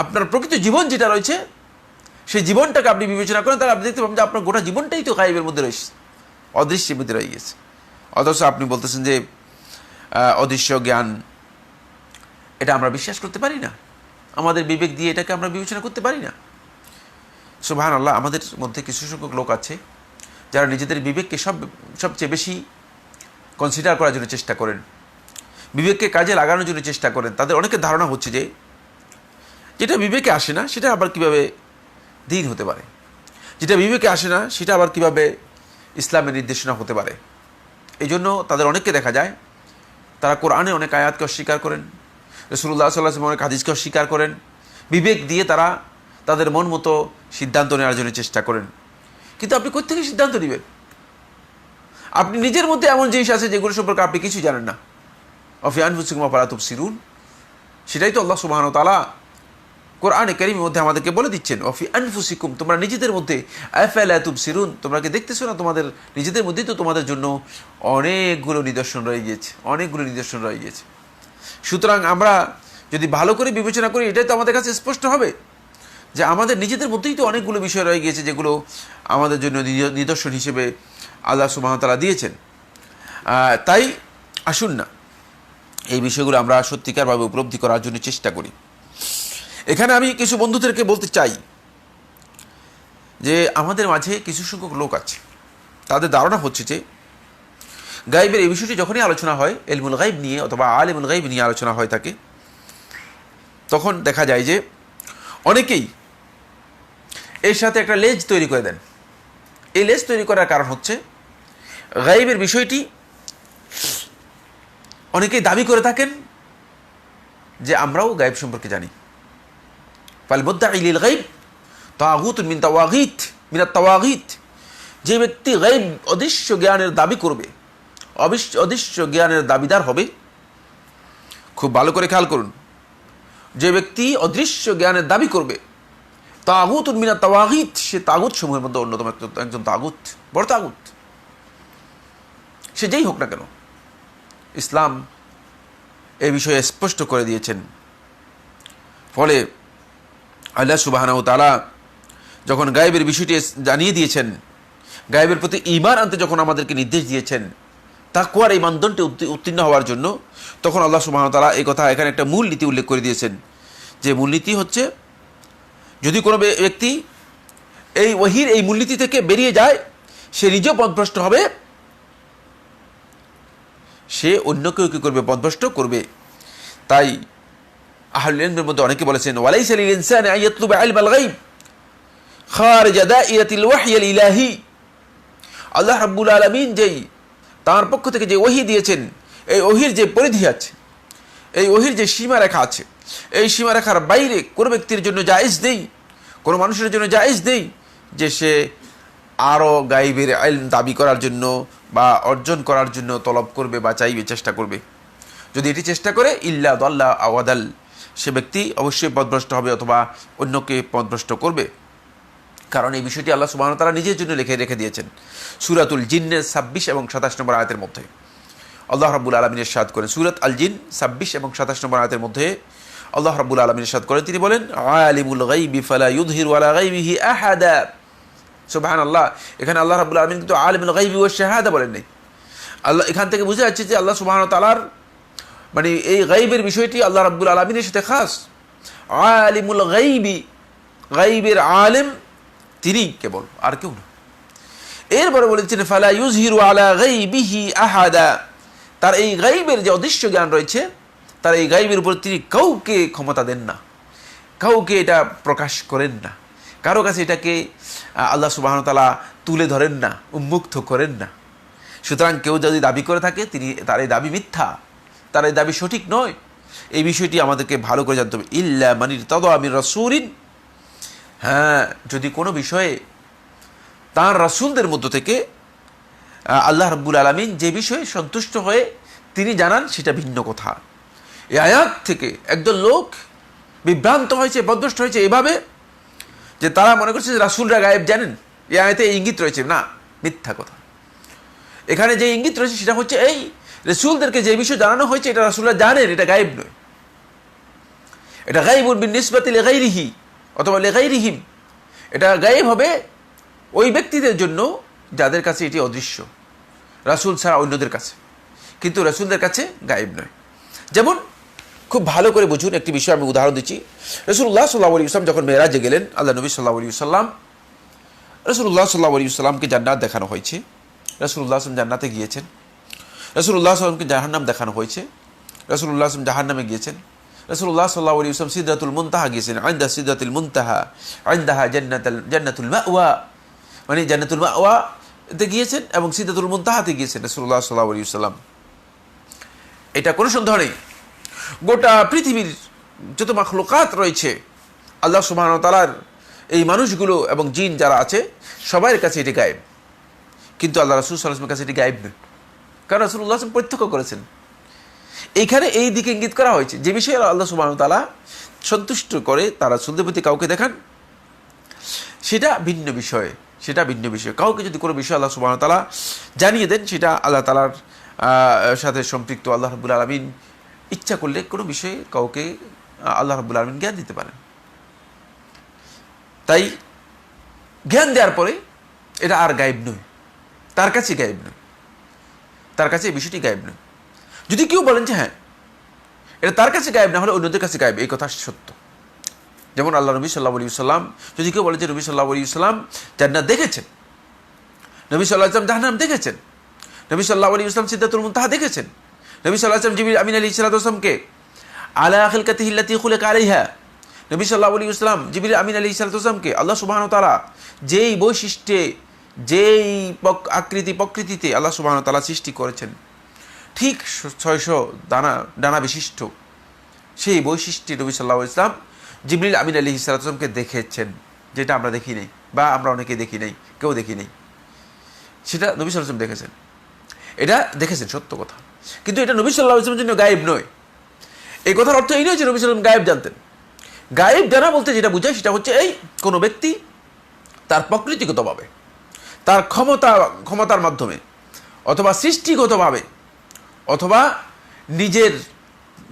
আপনার প্রকৃত জীবন যেটা রয়েছে, সেই জীবনটাকে আপনি বিবেচনা করেন, তাহলে আপনি দেখতে পাবেন যে আপনার গোটা জীবনটাই তো গায়েবের মধ্যে রয়েছে, অদৃশ্যের মধ্যে রয়ে গেছে। অথচ আপনি বলতেছেন যে অদৃশ্য জ্ঞান, এটা আমরা বিশ্বাস করতে পারি না, আমাদের বিবেক দিয়ে এটাকে আমরা বিবেচনা করতে পারি না। সুবহানাল্লাহ, আমাদের মধ্যে কিছু সংখ্যক লোক আছে যারা নিজেদের বিবেককে সবচেয়ে বেশি কনসিডার করার জন্য চেষ্টা করেন, বিবেককে কাজে লাগানোর জন্য চেষ্টা করেন। তাদের অনেকের ধারণা হচ্ছে যে যেটা বিবেকে আসে না সেটা আবার কিভাবে দ্বীন হতে পারে, যেটা বিবেকে আসে না সেটা আবার কিভাবে ইসলামের নির্দেশনা হতে পারে। এই জন্য তাদের অনেককে দেখা যায় তারা কোরআনে অনেক আয়াতকে অস্বীকার করেন, রাসূলুল্লাহ সাল্লাল্লাহু আলাইহি ওয়াসাল্লাম অনেক হাদিসকে অস্বীকার করেন। বিবেক দিয়ে তারা তাদের মন মতো সিদ্ধান্ত নেওয়ার জন্য চেষ্টা করেন। কিন্তু আপনি কোত্থেকে সিদ্ধান্ত নেবেন? আপনি নিজের মধ্যে এমন জিনিস আছে যেগুলো সম্পর্কে আপনি কিছু জানেন না। ওয়াফি আনফুসিকুম আফালা তুবসিরুন, সেটাই তো আল্লাহ সুবহানাহু ওয়া তাআলা কোরআনে কারীমের মধ্যে আমাদেরকে বলে দিচ্ছেন, ওয়াফি আনফুসিকুম, তোমরা নিজেদের মধ্যে, আফালা তুবসিরুন, তোমরা কি দেখতেছো না তোমাদের নিজেদের মধ্যেই তো তোমাদের জন্য অনেকগুলো নিদর্শন রয়ে গিয়েছে, অনেকগুলো নিদর্শন রয়ে গিয়েছে। সুতরাং আমরা যদি ভালো করে বিবেচনা করি, এটাই তো আমাদের কাছে স্পষ্ট হবে যে আমাদের নিজেদের মধ্যেই তো অনেকগুলো বিষয় রয়ে গিয়েছে যেগুলো আমাদের জন্য নিদর্শন হিসেবে আল্লাহ সুবহানাহু ওয়া তাআলা দিয়েছেন। তাই আসুন না এই বিষয়গুলো আমরা সত্যিকারভাবে উপলব্ধি করার জন্য চেষ্টা করি। এখানে আমি কিছু বন্ধুদেরকে বলতে চাই যে আমাদের মাঝে কিছু সংখ্যক লোক আছে, তাদের ধারণা হচ্ছে যে গায়বের এই বিষয়টি যখনই আলোচনা হয়, ইলমুল গায়ব নিয়ে অথবা আলিমুল গায়ব নিয়ে আলোচনা হয় থাকে, তখন দেখা যায় যে অনেকেই এর সাথে একটা লেজ তৈরি করে দেন। এই লেজ তৈরি করার কারণ হচ্ছে গায়বের বিষয়টি অনেকেই দাবি করে থাকেন যে আমরাও গায়ব সম্পর্কে জানি। ফাল মুদ্দাঈ লিল গায়ব তাগুতুন মিন তাওয়াগীত মিনাত তাওয়াগীত, যে ব্যক্তি গায়ব অদৃশ্য জ্ঞানের দাবি করবে, অদৃশ্য জ্ঞানের দাবিদার হবে, খুব ভালো করে খেয়াল করুন, যে ব্যক্তি অদৃশ্য জ্ঞানের দাবি করবে, তাগুতুন মিনাত তাওয়াগীত, সে তাগুত সমূহের মধ্যে অন্যতম একজন তাগুত, বড় তাগুত, সে যেই হোক না কেন। ইসলাম এই বিষয়ে স্পষ্ট করে দিয়েছেন। ফলে আল্লাহ সুবহানাহু ওয়া তাআলা যখন গায়বের বিষয়টি জানিয়ে দিয়েছেন, গায়বের প্রতি ঈমান আনতে যখন আমাদেরকে নির্দেশ দিয়েছেন, তাকওয়ার এই মানদণ্ডে উত্তীর্ণ হওয়ার জন্য, তখন আল্লাহ সুবহানাহু ওয়া তাআলা এই কথা এখানে একটা মূল নীতি উল্লেখ করে দিয়েছেন, যে মূলনীতি হচ্ছে যদি কোনো ব্যক্তি এই ওহীর এই মূলনীতি থেকে বেরিয়ে যায়, সে নিজেও পথভ্রষ্ট হবে, সে অন্যকেও কি করবে? পথভ্রষ্ট করবে। তাই আহলুল ইলমের মধ্যে অনেকে বলেছেন, ওয়ালাইসা লিল ইনসানি আন ইয়াতলুবা ইলমাল গায়ব খারিজা দাইরাতিল ওয়াহয়িল ইলাহি, আল্লাহ রাব্বুল আলামিন যেই তার পক্ষ থেকে যে ওহী দিয়েছেন, এই ওহীর যে পরিধি আছে, এই ওহীর যে সীমারেখা আছে, এই সীমারেখার বাইরে কোনো ব্যক্তির জন্য জায়েজ নেই, কোনো মানুষের জন্য জায়েজ নেই যে সে আরও গায়বের ইলম দাবি করার জন্য বা অর্জন করার জন্য তলব করবে বা চাইবে, চেষ্টা করবে। যদি এটি চেষ্টা করে, ইল্লা দাল্লা আও আদাল, সে ব্যক্তি অবশ্যই পথভ্রষ্ট হবে অথবা অন্যকে পথভ্রষ্ট করবে। কারণ এই বিষয়টি আল্লাহ সুবহানাহু ওয়া তাআলা নিজের জন্য রেখে দিয়েছেন সূরাতুল জিন্নের 26 এবং 27 নম্বর আয়াতের মধ্যে। আল্লাহ রাব্বুল আলামিন ইরশাদ করেন, সূরাত আল জিন 26 এবং 27 নম্বর আয়াতের মধ্যে আল্লাহ রাব্বুল আলামিন ইরশাদ করেন, তিনি বলেন, আলিমুল গায়বি ফালা ইউযহিরু আলা গায়বিহি আহাদা। সুবহানাল্লাহ, এখানে আল্লাহ রাব্বুল আলামিন কিন্তু আলিমুল গায়বি ওয়াশ শাহাদা বলেন নাই। আল্লাহ এখান থেকে বোঝা যাচ্ছে যে আল্লাহ সুবহানাহু ওয়া তাআলার মানে এই গায়বের বিষয়টি আল্লাহ রাব্বুল আলামিনের সাথে খাস। আলিমুল গায়বি, গায়বের আলেম তিনি কেবল, আর কেউ না। এরপরে বলেছেন, ফালা ইউযহিরু আলা গায়বিহি আহাদা, তার এই গায়বের যে অদৃশ্য জ্ঞান রয়েছে, তার এই গায়বের উপর তিনি কাউকে ক্ষমতা দেন না, কাউকে এটা প্রকাশ করেন না, কারো কাছে এটাকে আল্লাহ সুবহানাহু ওয়া তাআলা তুলে ধরেন না, উন্মুক্ত করেন না। সুতরাং কেউ যদি দাবি করে থাকে তার এই দাবি মিথ্যা, তার এই দাবি সঠিক নয়। এই বিষয়টি আমাদেরকে ভালো করে জানতে হবে। ইল্লা মানির তদ আমির রাসূলিন, হ্যাঁ, যদি কোনো বিষয়ে তার রাসূলদের মধ্য থেকে আল্লাহ রাব্বুল আলামিন যে বিষয়ে সন্তুষ্ট হয়ে তিনি জানান সেটা ভিন্ন কথা। এই আয়াত থেকে একদল লোক বিভ্রান্ত হয়েছে, বদভ্রষ্ট হয়েছে এভাবে যে তারা মনে করছে যে রাসূলরা গায়েব জানেন। এই আয়াতে ইঙ্গিত রয়েছে, না, মিথ্যা কথা। এখানে যে ইঙ্গিত রয়েছে সেটা হচ্ছে এই রাসূলদেরকে যে বিষয় জানানো হয়েছে এটা রাসূলরা জানেন, এটা গায়েব নয়। এটা গায়বুন বিনিসবাতি লিগাইরিহি অথবা লিগাইরিহিম, এটা গায়েব হবে ওই ব্যক্তিদের জন্য যাদের কাছে এটি অদৃশ্য, রাসূল ছাড়া অন্যদের কাছে, কিন্তু রাসূলদের কাছে গায়েব নয়। যেমন খুব ভালো করে বুঝুন, একটি বিষয় আমি উদাহরণ দিচ্ছি। রাসূলুল্লাহ সাল্লাল্লাহু আলাইহি ওয়াসাল্লাম যখন মেরাজে গেলেন, আল্লাহ নবী সাল্লাল্লাহু আলাইহি ওয়াসাল্লাম, রাসূলুল্লাহ সাল্লাল্লাহু আলাইহি ওয়াসাল্লামকে জান্নাত দেখানো হয়েছে। রাসূলুল্লাহ সাল্লাল্লাহু জান্নাতে গিয়েছেন, রাসূলুল্লাহ সাল্লাল্লাহু জাহান্নাম দেখানো হয়েছে, রাসূলুল্লাহ সাল্লাল্লাহু জাহান্নামে গিয়েছেন। রাসূলুল্লাহ সাল্লাল্লাহু আলাইহি ওয়াসাল্লাম সিদরাতুল মুনতাহা গিয়েছেন, আইন্দা সিদরাতুল মুনতাহা আইন্দাহা জান্নাতুল মাওয়া, মানে জান্নাতুল মাওয়া তে গিয়েছেন এবং সিদরাতুল মুনতাহাতে গিয়েছেন রাসূলুল্লাহ সাল্লাল্লাহু আলাইহি ওয়াসাল্লাম। এটা কোনো সন্দেহ নেই, গোটা পৃথিবীর যত মাখলুকাত রয়েছে আল্লাহ সুবহানাহু ওয়া তাআলার এই মানুষগুলো এবং জিন যারা আছে সবার কাছে এটি গায়েব, কিন্তু আল্লাহ রাসূল সাল্লাল্লাহু আলাইহি ওয়াসাল্লামের কাছে এটি গায়েব নয়, কারণ রাসূলুল্লাহ সাল্লাল্লাহু আলাইহি ওয়াসাল্লাম প্রত্যক্ষ করেছেন। এইখানে এই দিকে ইঙ্গিত করা হয়েছে যে বিষয়ে আল্লাহ সুবহানাহু ওয়া তাআলা সন্তুষ্ট করে তারা রাসূলদের প্রতি কাউকে দেখান, সেটা ভিন্ন বিষয়, সেটা ভিন্ন বিষয়। কাউকে যদি কোনো বিষয় আল্লাহ সুবহানাহু ওয়া তাআলা জানিয়ে দেন, সেটা আল্লাহ তাআলার সাথে সম্পৃক্ত। আল্লাহ রাব্বুল আলামিন ইচ্ছা করলে কোনো বিষয়ে কাউকে আল্লাহ রাব্বুল আলামিন জ্ঞান দিতে পারেন। তাই জ্ঞান দেওয়ার পরে এটা আর গায়েব নয়, তার কাছে গায়েব নয়, তার কাছে এই বিষয়টি গায়েব নয়। যদি কেউ বলেন যে হ্যাঁ এটা তার কাছে গায়েব না হলে অন্যদের কাছে গায়েব, এই কথা সত্য। যেমন আল্লাহ নবী সাল্লাল্লাহু আলাইহি ওয়াসাল্লাম, যদি কেউ বলে যে নবী সাল্লাল্লাহু আলাইহি ওয়াসাল্লাম জান্নাত দেখেছেন, নবী সাল্লাল্লাহু আলাইহি ওয়াসাল্লাম জাহান্নাম দেখেছেন, নবী সাল্লাল্লাহু আলাইহি ওয়াসাল্লাম সিদরাতুল মুনতাহা দেখেছেন, নবী সাল্লাল্লাহু আলাইহি ওয়াসাল্লাম জিবরিল আমিন আলাইহিস সালাতু ওয়াসাল্লামকে আলা খিলকাতিহি আল্লাতী খুলিকা আলাইহা, নবী সাল্লাল্লাহু আলাইহি ওয়াসাল্লাম জিবরিল আমিন আলাইহিস সালাতু ওয়াসাল্লামকে আল্লাহ সুবহানাহু ওয়া তাআলা যেই বৈশিষ্ট্যে, যেই প্রকৃতিতে আল্লাহ সুবহানাহু ওয়া তাআলা সৃষ্টি করেছেন, ঠিক 600 ডানা বিশিষ্ট সেই বৈশিষ্ট্যে নবী সাল্লাল্লাহু আলাইহি ওয়াসাল্লাম জিবরিল আমিন আলাইহিস সালাতু ওয়াসাল্লামকে দেখেছেন, যেটা আমরা দেখি নাই বা আমরা অনেকেই দেখি নাই, কেউ দেখি নাই, সেটা নবী সাল্লাল্লাহু আলাইহি ওয়াসাল্লাম দেখেছেন। এটা দেখেছেন, সত্য কথা, কিন্তু এটা নবী সাল্লাল্লাহু আলাইহি ওয়াসাল্লামের জন্য গায়েব নয়। এই কথার অর্থ এই নয় যে নবী সাল্লাল্লাহু আলাইহি ওয়াসাল্লাম গায়েব জানতেন। গায়েব জানা বলতে যেটা বোঝায় সেটা হচ্ছে এই কোনো ব্যক্তি তার প্রকৃতিগতভাবে, তার ক্ষমতার মাধ্যমে, অথবা সৃষ্টিগতভাবে, অথবা নিজের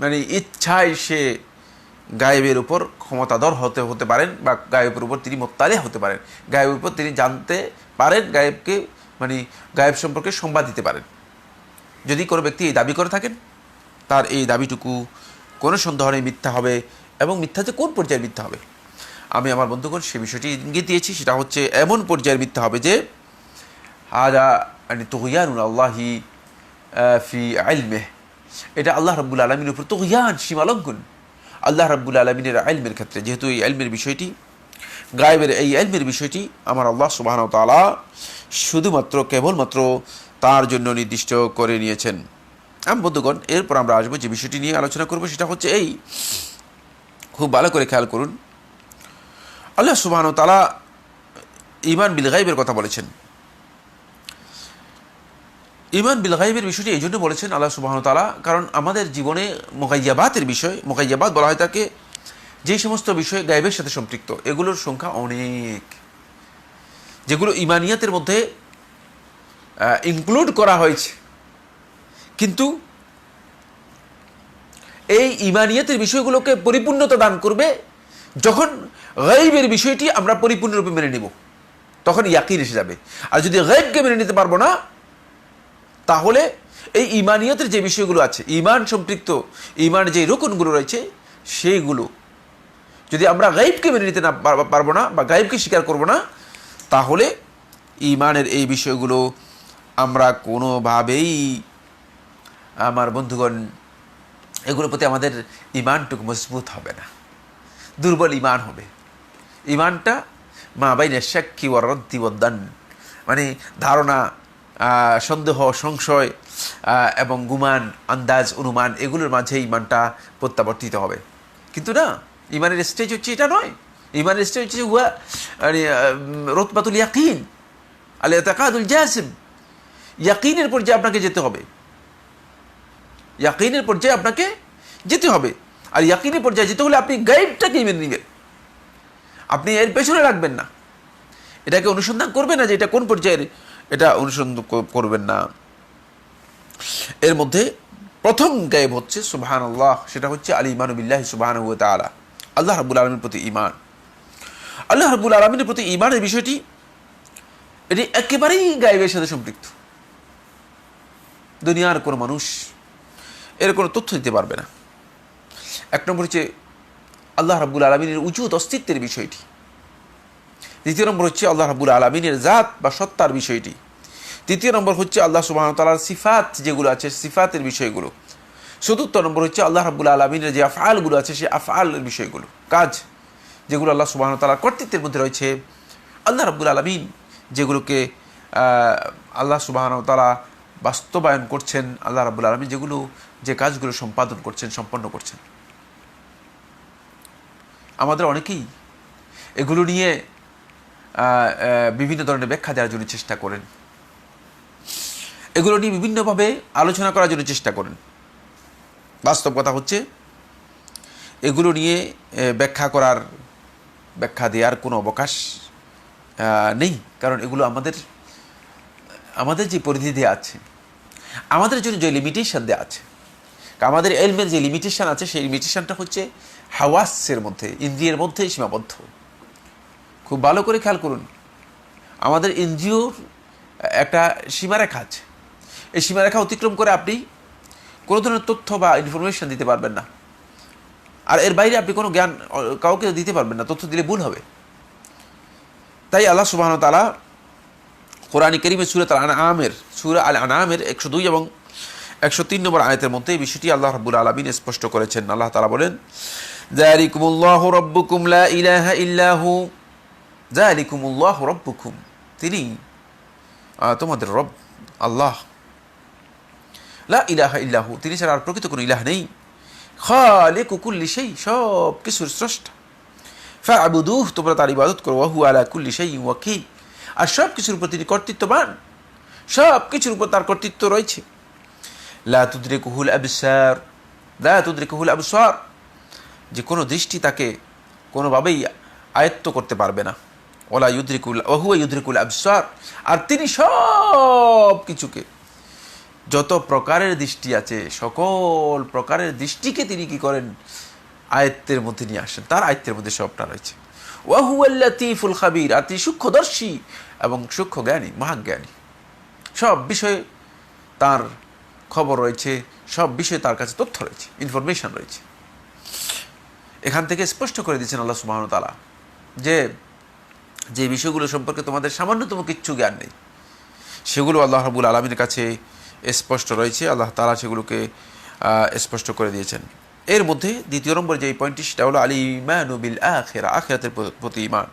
মানে ইচ্ছায় সে গায়েবের উপর ক্ষমতাধর হতে পারেন, বা গায়েবের উপর তিনি মোত্তালে হতে পারেন, গায়েবের উপর তিনি জানতে পারেন, গায়েবকে মানে গায়েব সম্পর্কে সংবাদ দিতে পারেন। যদি কোনো ব্যক্তি এই দাবি করে থাকেন, তার এই দাবিটুকু কোনো সন্দেহ নেই মিথ্যা হবে, এবং মিথ্যা যে কোন পর্যায়ের মিথ্যা হবে আমি আমার বন্ধুগণ সে বিষয়টি ইঙ্গিত দিয়েছি। সেটা হচ্ছে এমন পর্যায়ের মিথ্যা হবে যে হাদা মানে তুগয়ানুন আল্লাহি ফি ইলমিহ, এটা আল্লাহ রাব্বুল আলামিনের উপর তুগয়ান, সীমালঙ্ঘন আল্লাহ রাব্বুল আলামিনের ইলমের ক্ষেত্রে। যেহেতু এই ইলমের বিষয়টি গায়েবের, এই ইলমের বিষয়টি আমার আল্লাহ সুবহানাহু ওয়া তাআলা শুধুমাত্র কেবলমাত্র তার জন্য নির্দিষ্ট করে নিয়েছেন। বন্ধুগণ, এরপর আমরা আসবো যে বিষয়টি নিয়ে আলোচনা করবো, সেটা হচ্ছে এই, খুব ভালো করে খেয়াল করুন, আল্লাহ সুবহানাহু ওয়া তাআলা ঈমান বিল গায়বের কথা বলেছেন। ঈমান বিল গায়বের বিষয়টি এই জন্য বলেছেন আল্লাহ সুবহানাহু ওয়া তাআলা, কারণ আমাদের জীবনে মুগায়্যাবাতের বিষয়, মুগায়্যাবাত বলা হয় তাকে যে সমস্ত বিষয় গায়বের সাথে সম্পৃক্ত, এগুলোর সংখ্যা অনেক, যেগুলো ঈমানিয়াতের মধ্যে ইনক্লুড করা হয়েছে, কিন্তু এই ঈমানিয়াতের বিষয়গুলোকে পরিপূর্ণতা দান করবে যখন গায়বের বিষয়টি আমরা পরিপূর্ণরূপে মেনে নেব, তখন ইয়াকিন এসে যাবে। আর যদি গায়বকে মেনে নিতে পারবো না, তাহলে এই ঈমানিয়াতের যে বিষয়গুলো আছে, ঈমান সম্পৃক্ত ঈমানের যে রুকনগুলো রয়েছে, সেইগুলো যদি আমরা গায়বকে মেনে নিতে না পারবো না, বা গায়বকে স্বীকার করবো না, তাহলে ঈমানের এই বিষয়গুলো আমরা কোনোভাবেই, আমার বন্ধুগণ, এগুলোর প্রতি আমাদের ঈমানটুকু মজবুত হবে না, দুর্বল ঈমান হবে। ঈমানটা মা বাইনা শাক্কি ওয়া রাদ্দি ওয়াদ দান, মানে ধারণা সন্দেহ, সংশয় এবং গুমান, আন্দাজ, অনুমান, এগুলোর মাঝে ইমানটা প্রত্যাবর্তিত হবে। কিন্তু না, ইমানের স্টেজ হচ্ছে এটা নয়। ইমানের স্টেজ হচ্ছে হুয়া মানে রতবাতুল ইয়াকিন, আল ইতিকাদুল জাযিম। ইয়াকিনের পর্যায়ে আপনাকে যেতে হবে, ইয়াকিনের পর্যায়ে আপনাকে যেতে হবে। আর ইয়াকিনের পর্যায়ে যেতে হলে আপনি গায়েবটাকে মেনে নেবেন, আপনি এর পেছনে রাখবেন না, এটাকে অনুসন্ধান করবেন না যে এটা কোন পর্যায়ের, এটা অনুসন্ধান করবেন না। এর মধ্যে প্রথম গায়েব হচ্ছে সুবহানাল্লাহ, সেটা হচ্ছে আল ঈমানু বিল্লাহি সুবহানাহু ওয়া তাআলা, আল্লাহ রাব্বুল আলামিনের প্রতি ঈমান। আল্লাহ রাব্বুল আলামিনের প্রতি ঈমানের বিষয়টি এটি একেবারেই গায়েবের সাথে সম্পৃক্ত। দুনিয়ার কোনো মানুষ এর কোনো তথ্য দিতে পারবে না। এক নম্বর হচ্ছে আল্লাহ রাব্বুল আলামিনের উজুদ, অস্তিত্বের বিষয়টি। দ্বিতীয় নম্বর হচ্ছে আল্লাহ রাব্বুল আলামিনের জাত বা সত্তার বিষয়টি। তৃতীয় নম্বর হচ্ছে আল্লাহ সুবহানাহু ওয়া তাআলার সিফাত যেগুলো আছে, সিফাতের বিষয়গুলো। চতুর্থ নম্বর হচ্ছে আল্লাহ রাব্বুল আলামিনের যে আফআলগুলো আছে, সেই আফআলের বিষয়গুলো, কাজ যেগুলো আল্লাহ সুবহানাহু ওয়া তাআলার কর্তৃত্বের মধ্যে রয়েছে। আল্লাহ রাব্বুল আলামিন যেগুলোকে আল্লাহ সুবহানাহু ওয়া তাআলা বাস্তবায়ন করছেন, আল্লাহ রাব্বুল আলামিন যেগুলো, যে কাজগুলো সম্পাদন করছেন, সম্পন্ন করছেন। আমাদের অনেকেই এগুলো নিয়ে বিভিন্ন ধরনের ব্যাখ্যা দেওয়ার জন্য চেষ্টা করেন, এগুলো নিয়ে বিভিন্নভাবে আলোচনা করার জন্য চেষ্টা করেন। বাস্তব কথা হচ্ছে এগুলো নিয়ে ব্যাখ্যা দেওয়ার কোনো অবকাশ নেই, কারণ এগুলো আমাদের যে পরিধি দেওয়া আছে, আমাদের জন্য যে লিমিটেশন দেওয়া আছে, আমাদের এলমের যে লিমিটেশন আছে, সেই লিমিটেশনটা হচ্ছে হাওয়াসের মধ্যে, ইন্দ্রিয়ের মধ্যে সীমাবদ্ধ। খুব ভালো করে খেয়াল করুন, আমাদের ইন্দ্রিয়র একটা সীমারেখা আছে। এই সীমারেখা অতিক্রম করে আপনি কোনো ধরনের তথ্য বা ইনফরমেশন দিতে পারবেন না, আর এর বাইরে আপনি কোনো জ্ঞান কাউকে দিতে পারবেন না, তথ্য দিলে ভুল হবে। তাই আল্লাহ সুবহানাহু ওয়া তাআলা কোরআন কারীমের সূরা আল আনআমের 102 এবং 103 নম্বর আয়াতের মধ্যে এই বিষয়টি আল্লাহ রাব্বুল আলামিন স্পষ্ট করেছেন। আল্লাহ তাআলা বলেন, যালিকুমুল্লাহু রাব্বুকুম লা ইলাহা ইল্লা হু, যালিকুমুল্লাহু রাব্বুকুম, তিনি তোমাদের রব আল্লাহ, লা ইলাহা ইল্লা হু, তিনি ছাড়া আর প্রকৃত কোনো ইলাহ নেই, খালিকু কুল্লি শাই, সব কিছুর স্রষ্টা, ফা'বুদুহ, তোমরা তার ইবাদত করো, ওয়া হুয়া আলা কুল্লি শাইইন ওয়াকিল, আর সব কিছুর উপর তিনি কর্তৃত্ববান, সব কিছুর উপর তার কর্তৃত্ব রয়েছে। লা তুদরিকুহুল আবসার, লা তুদরিকুহুল আবসার, যে কোনো দৃষ্টি তাকে কোনোভাবেই আয়ত্ত করতে পারবে না। ওয়া হুয়া ইউদরিকুল আবসার, আর তিনি সব কিছুকে, যত প্রকারের দৃষ্টি আছে, সকল প্রকারের দৃষ্টিকে তিনি কি করেন, আয়ত্তের মধ্যে নিয়ে আসেন, তার আয়ত্তের মধ্যে সবটা রয়েছে। ওয়া হুয়াল লাতীফুল খাবীর, আর তিনি সূক্ষ্মদর্শী এবং সূক্ষ্ম জ্ঞানী, মহাজ্ঞানী। সব বিষয়ে তার খবর রয়েছে, সব বিষয়ে তার কাছে তথ্য রয়েছে, ইনফরমেশন রয়েছে। এখান থেকে স্পষ্ট করে দিয়েছেন আল্লাহ সুবহানাহু ওয়া তাআলা যে বিষয়গুলো সম্পর্কে তোমাদের সামান্যতম কিচ্ছু জ্ঞান নেই, সেগুলো আল্লাহ রাব্বুল আলামিনের কাছে স্পষ্ট রয়েছে। আল্লাহ তাআলা সেগুলোকে স্পষ্ট করে দিয়েছেন। এর মধ্যে দ্বিতীয় নম্বর যে পয়েন্টটি, সেটা হলো আল ঈমানু বিল আখিরা, আখিরাতের প্রতি ঈমান।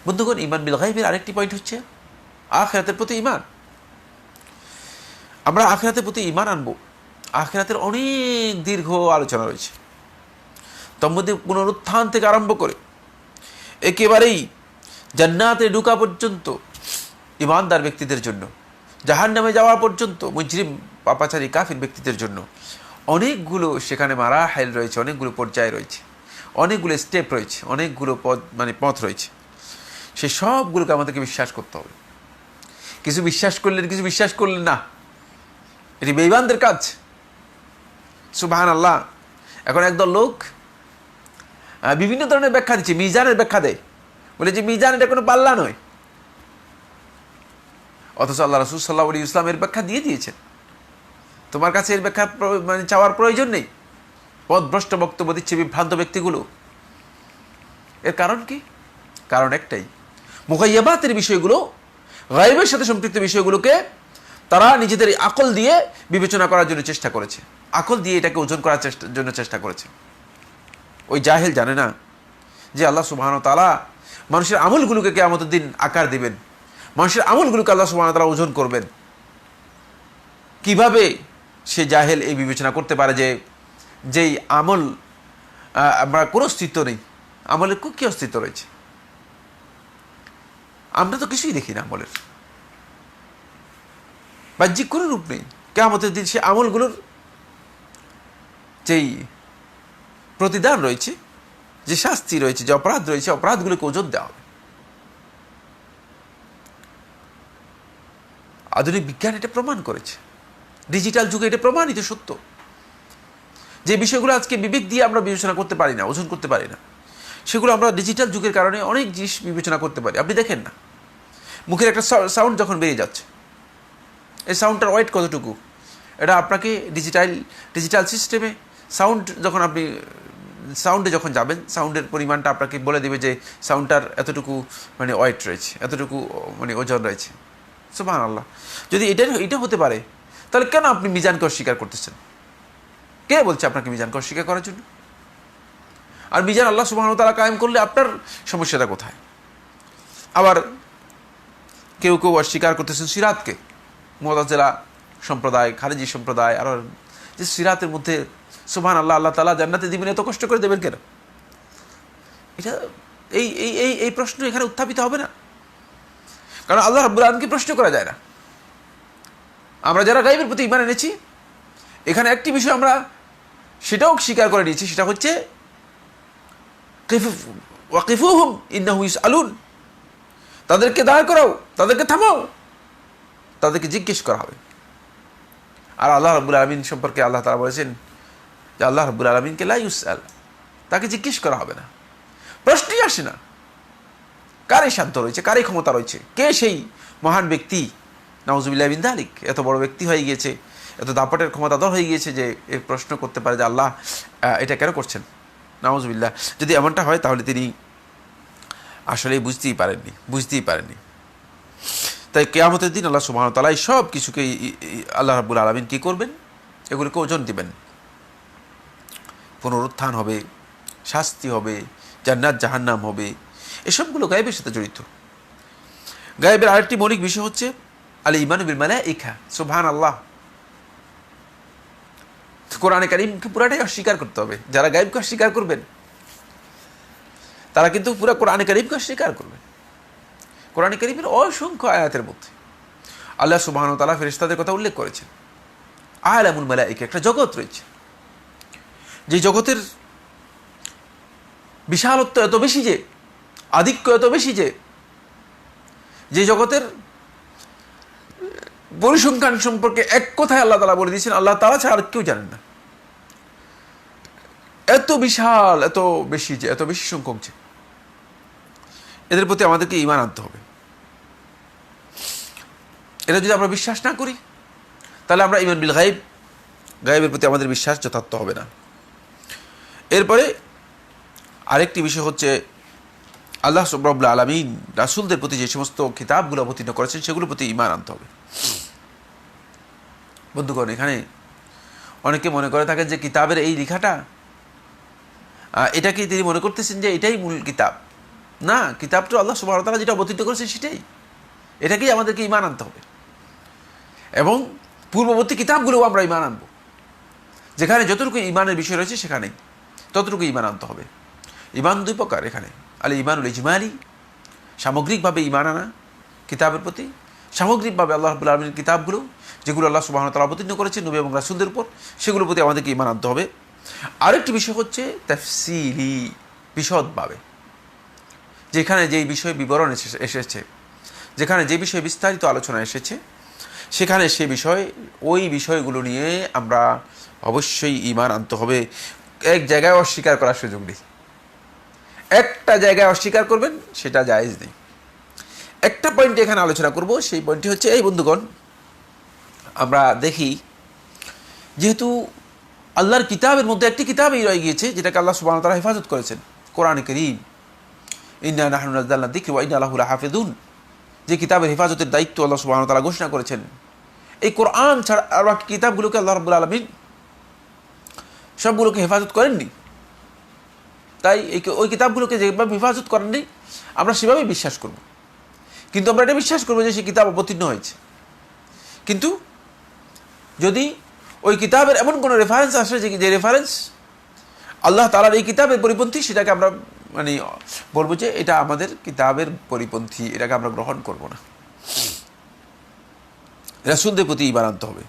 বন্ধুগণ, ঈমান বিল গায়বের আরেকটি পয়েন্ট হচ্ছে আখিরাতের প্রতি ঈমান। আমরা আখিরাতের প্রতি ঈমান আনবো, আখিরাতের অনেক দীর্ঘ আলোচনা রয়েছে। তার মধ্যে পুনরুত্থান থেকে আরম্ভ করে একেবারেই জান্নাতে ঢোকা পর্যন্ত ঈমানদার ব্যক্তিদের জন্য, জাহান্নামে যাওয়া পর্যন্ত মুজরিম, পাপাচারী, কাফির ব্যক্তিদের জন্য অনেকগুলো সেখানে মারাহিল রয়েছে, অনেকগুলো পর্যায় রয়েছে, অনেকগুলো স্টেপ রয়েছে, অনেকগুলো পথ রয়েছে। সেই সবগুলোকে আমাদেরকে বিশ্বাস করতে হবে। কিছু বিশ্বাস করলেন, কিছু বিশ্বাস করলেন না, এটি বেঈমানদের কাজ। সুবহানাল্লাহ। এখন একদল লোক বিভিন্ন ধরনের ব্যাখ্যা দিচ্ছে, মিজানের ব্যাখ্যা দেয়, বলে যে মিজান এটা কোনো পাল্লা নয়, অথচ আল্লাহ রাসূল সাল্লাল্লাহু আলাইহি ওয়াসাল্লাম এর ব্যাখ্যা দিয়ে দিয়েছেন। তোমার কাছে এর ব্যাখ্যা চাওয়ার প্রয়োজন নেই। পথভ্রষ্ট বক্তব্য দিচ্ছে বিভ্রান্ত ব্যক্তিগুলো। এর কারণ কি? কারণ একটাই, মুগাইয়াবাতের বিষয়গুলো, গায়বের সাথে সম্পৃক্ত বিষয়গুলোকে তারা নিজেদের আকল দিয়ে বিবেচনা করার জন্য চেষ্টা করেছে, আকল দিয়ে এটাকে ওজন করার জন্য চেষ্টা করেছে। ওই জাহেল জানে না যে আল্লাহ সুবহানাহু ওয়া তাআলা মানুষের আমলগুলোকে কিয়ামতের দিন আকার দিবেন, মানুষের আমলগুলোকে আল্লাহ সুবহানাহু ওয়া তাআলা ওজন করবেন। কিভাবে সে জাহেল এই বিবেচনা করতে পারে যে যেই আমল আমরা কোনো অস্তিত্ব নেই, আমলের কি অস্তিত্ব রয়েছে? আমরা তো কিছুই দেখি না আমলের, বাহ্যিক কোনো রূপ নেই। কিয়ামতের দিন সে আমলগুলোর যেই প্রতিদান রয়েছে, যে শাস্তি রয়েছে, যে অপরাধ রয়েছে, অপরাধগুলোকে ওজন দেওয়া হবে। আধুনিক বিজ্ঞান এটা প্রমাণ করেছে, ডিজিটাল যুগে এটা প্রমাণিত সত্য। যে বিষয়গুলো আজকে বিবেক দিয়ে আমরা বিবেচনা করতে পারি না, ওজন করতে পারি না, সেগুলো আমরা ডিজিটাল যুগের কারণে অনেক জিনিস বিবেচনা করতে পারি। আপনি দেখেন না, মুখের একটা সাউন্ড যখন বেরিয়ে যাচ্ছে, এই সাউন্ডটার ওয়েট কতটুকু, এটা আপনাকে ডিজিটাল সিস্টেমে যখন আপনি সাউন্ডে যখন যাবেন, সাউন্ডের পরিমাণটা আপনাকে বলে দেবে যে সাউন্ডটার এতটুকু মানে ওয়েট রয়েছে, এতটুকু মানে ওজন রয়েছে। সুবহানাল্লাহ, যদি এটা হতে পারে, তাহলে কেন আপনি মিজানকে অস্বীকার করতেছেন? কে বলছে আপনাকে মিজানকে অস্বীকার করার জন্য? আর মিজান আল্লাহ সুবহানাহু ওয়া তাআলা কায়েম করলে আপনার সমস্যাটা কোথায়? আবার কেউ কেউ অস্বীকার করতেছেন সিরাতকে, মুতাজিলা সম্প্রদায়, খারিজি সম্প্রদায়, আর যে সিরাতের মধ্যে সুবহানাল্লাহ আল্লাহ তাআলা জান্নাতে দিবেন, এত কষ্ট করে দেবেন কেন? এটা এই প্রশ্ন এখানে উত্থাপিত হবে না, কারণ আল্লাহ রাব্বুল আলামিনকে প্রশ্ন করা যায় না। আমরা যারা গায়বের প্রতি ঈমান এনেছি, এখানে একটি বিষয় আমরা সেটাও স্বীকার করে নিয়েছি, সেটা হচ্ছে ওয়াকিফুহুম ইন্নাহু ইসআলুন, তাদেরকে দাঁড় করাও, তাদেরকে থামাও, তাদেরকে জিজ্ঞেস করা হবে। আর আল্লাহ রাব্বুল আলামিন সম্পর্কে আল্লাহ তাআলা বলেছেন যে আল্লাহ রাব্বুল আলামিনকে লা ইউসআল, তাকে জিজ্ঞেস করা হবে না, প্রশ্নই আসে না। কারই সাধ্য রয়েছে, কারই ক্ষমতা রয়েছে, কে সেই মহান ব্যক্তি, নাউজুবিল্লাহি মিন যালিক, এত বড় ব্যক্তি হয়ে গিয়েছে, এত দাপটের ক্ষমতাধর হয়ে গিয়েছে যে এই প্রশ্ন করতে পারে যে আল্লাহ এটা কেন করছেন? নাউজুবিল্লাহ, যদি এমনটা হয় তাহলে তিনি আসলে বুঝতেই পারেননি। তাই কিয়ামতের দিন আল্লাহ সুবহানাহু ওয়া তাআলা এই সব কিছুকে আল্লাহ রাব্বুল আলামিন কি করবেন? এগুলোকে ওজন দিবেন। পুনরুত্থান হবে, শাস্তি হবে, জান্নাত জাহান্নাম হবে, এসবগুলো গায়েবের সাথে জড়িত। গায়েবের আরেকটি মৌলিক বিষয় হচ্ছে আল ঈমানু বিল মালাইকা। সুবহানাল্লাহ, কোরআনে কারীমকে পুরাটাই অস্বীকার করতে হবে। যারা গায়েবকে অস্বীকার করবেন তারা কিন্তু পুরো কোরআনে কারীমকে অস্বীকার করবেন। কোরআনে কারীমের অসংখ্য আয়াতের মধ্যে আল্লাহ সুবহানাহু ওয়া তাআলা ফেরেশতাদের কথা উল্লেখ করেছেন। আলামুল মালাইকা, একটা জগৎ রয়েছে, যে জগতের বিশালত্ব এত বেশি, যে আধিক্য এত বেশি, যে জগতের পরিসংখ্যান সম্পর্কে এক কথায় আল্লাহ তাআলা বলে দিয়েছেন, আল্লাহ তাআলা ছাড়া আর কেউ জানেন না। এত বিশাল, এত বেশি সংখ্যক, যে এদের প্রতি আমাদেরকে ঈমান আনতে হবে। এটা যদি আমরা বিশ্বাস না করি, তাহলে আমরা ঈমান বিল গায়েবের প্রতি আমাদের বিশ্বাস যথার্থ হবে না। এরপরে আরেকটি বিষয় হচ্ছে আল্লাহ রাব্বুল আলামিন রাসূলদের প্রতি যে সমস্ত কিতাবগুলো অবতীর্ণ করেছেন, সেগুলোর প্রতি ঈমান আনতে হবে। বন্ধুগণ, এখানে অনেকে মনে করে থাকেন যে কিতাবের এই লেখাটা, এটাকে তিনি মনে করতেছেন যে এটাই মূল কিতাব। না, কিতাবটা আল্লাহ সুবহানাহু ওয়া তাআলা যেটা অবতীর্ণ করেছেন সেটাই, এটাকেই আমাদেরকে ঈমান আনতে হবে। এবং পূর্ববর্তী কিতাবগুলোও আমরা ঈমান আনবো, যেখানে যতটুকু ঈমানের বিষয় রয়েছে সেখানেই ততটুকু ঈমান আনতে হবে। ঈমান দুই প্রকার এখানে, আল ঈমানুল ইজমালি, সামগ্রিকভাবে ঈমান আনা কিতাবের প্রতি, সামগ্রিকভাবে আল্লাহ রাব্বুল আলামিনের কিতাবগুলো যেগুলো আল্লাহ সুবহানাহু ওয়া তাআলা অবতীর্ণ করেছেন নবী এবং রাসূলদের উপর, সেগুলোর প্রতি আমাদেরকে ঈমান আনতে হবে। আরেকটি বিষয় হচ্ছে তাফসীলি, বিশদভাবে, যেখানে যেই বিষয়ে বিবরণ এসেছে, যেখানে যে বিষয়ে বিস্তারিত আলোচনা এসেছে, সেখানে সে বিষয়, ওই বিষয়গুলো নিয়ে আমরা অবশ্যই ঈমান আনতে হবে। এক জায়গায় অস্বীকার করার সুযোগ নেই। একটা জায়গায় অস্বীকার করবেন, সেটা জায়েজ নেই। একটা পয়েন্টে এখানে আলোচনা করব, সেই পয়েন্টটি হচ্ছে এই বন্ধুগণ, আমরা দেখি যেহেতু আল্লাহর কিতাবের মধ্যে একটি কিতাবই রয়ে গিয়েছে যেটাকে আল্লাহ সুবহানাহু ওয়া তাআলা হেফাজত করেছেন, কোরআনে কারীম। ইন্না নাহনু নাযালনা যিকরা ওয়া ইন্না লাহু লাহাফিজুন, যে কিতাবের হেফাজতের দায়িত্ব আল্লাহ সুবহানাহু ওয়া তাআলা ঘোষণা করেছেন। এই কোরআন ছাড়া আর বাকি কিতাবগুলোকে আল্লাহ রাব্বুল আলামিন সবগুলোকে হেফাজত করেননি। তাই ওই কিতাবগুলোকে যেভাবে হেফাজত করেননি, আমরা সেভাবেই বিশ্বাস করব। কিন্তু আমরা এটা বিশ্বাস করবো যে সেই কিতাব অবতীর্ণ হয়েছে, কিন্তু যদি ওই কিতাবের এমন কোনো রেফারেন্স আসে যে রেফারেন্স আল্লাহ তাআলার এই কিতাবের পরিপন্থী, সেটাকে আমরা মানে বলবো যে এটা আমাদের কিতাবের পরিপন্থী, এটাকে আমরা গ্রহণ করব না। রাসূলদের প্রতি ঈমান আনতে হবে।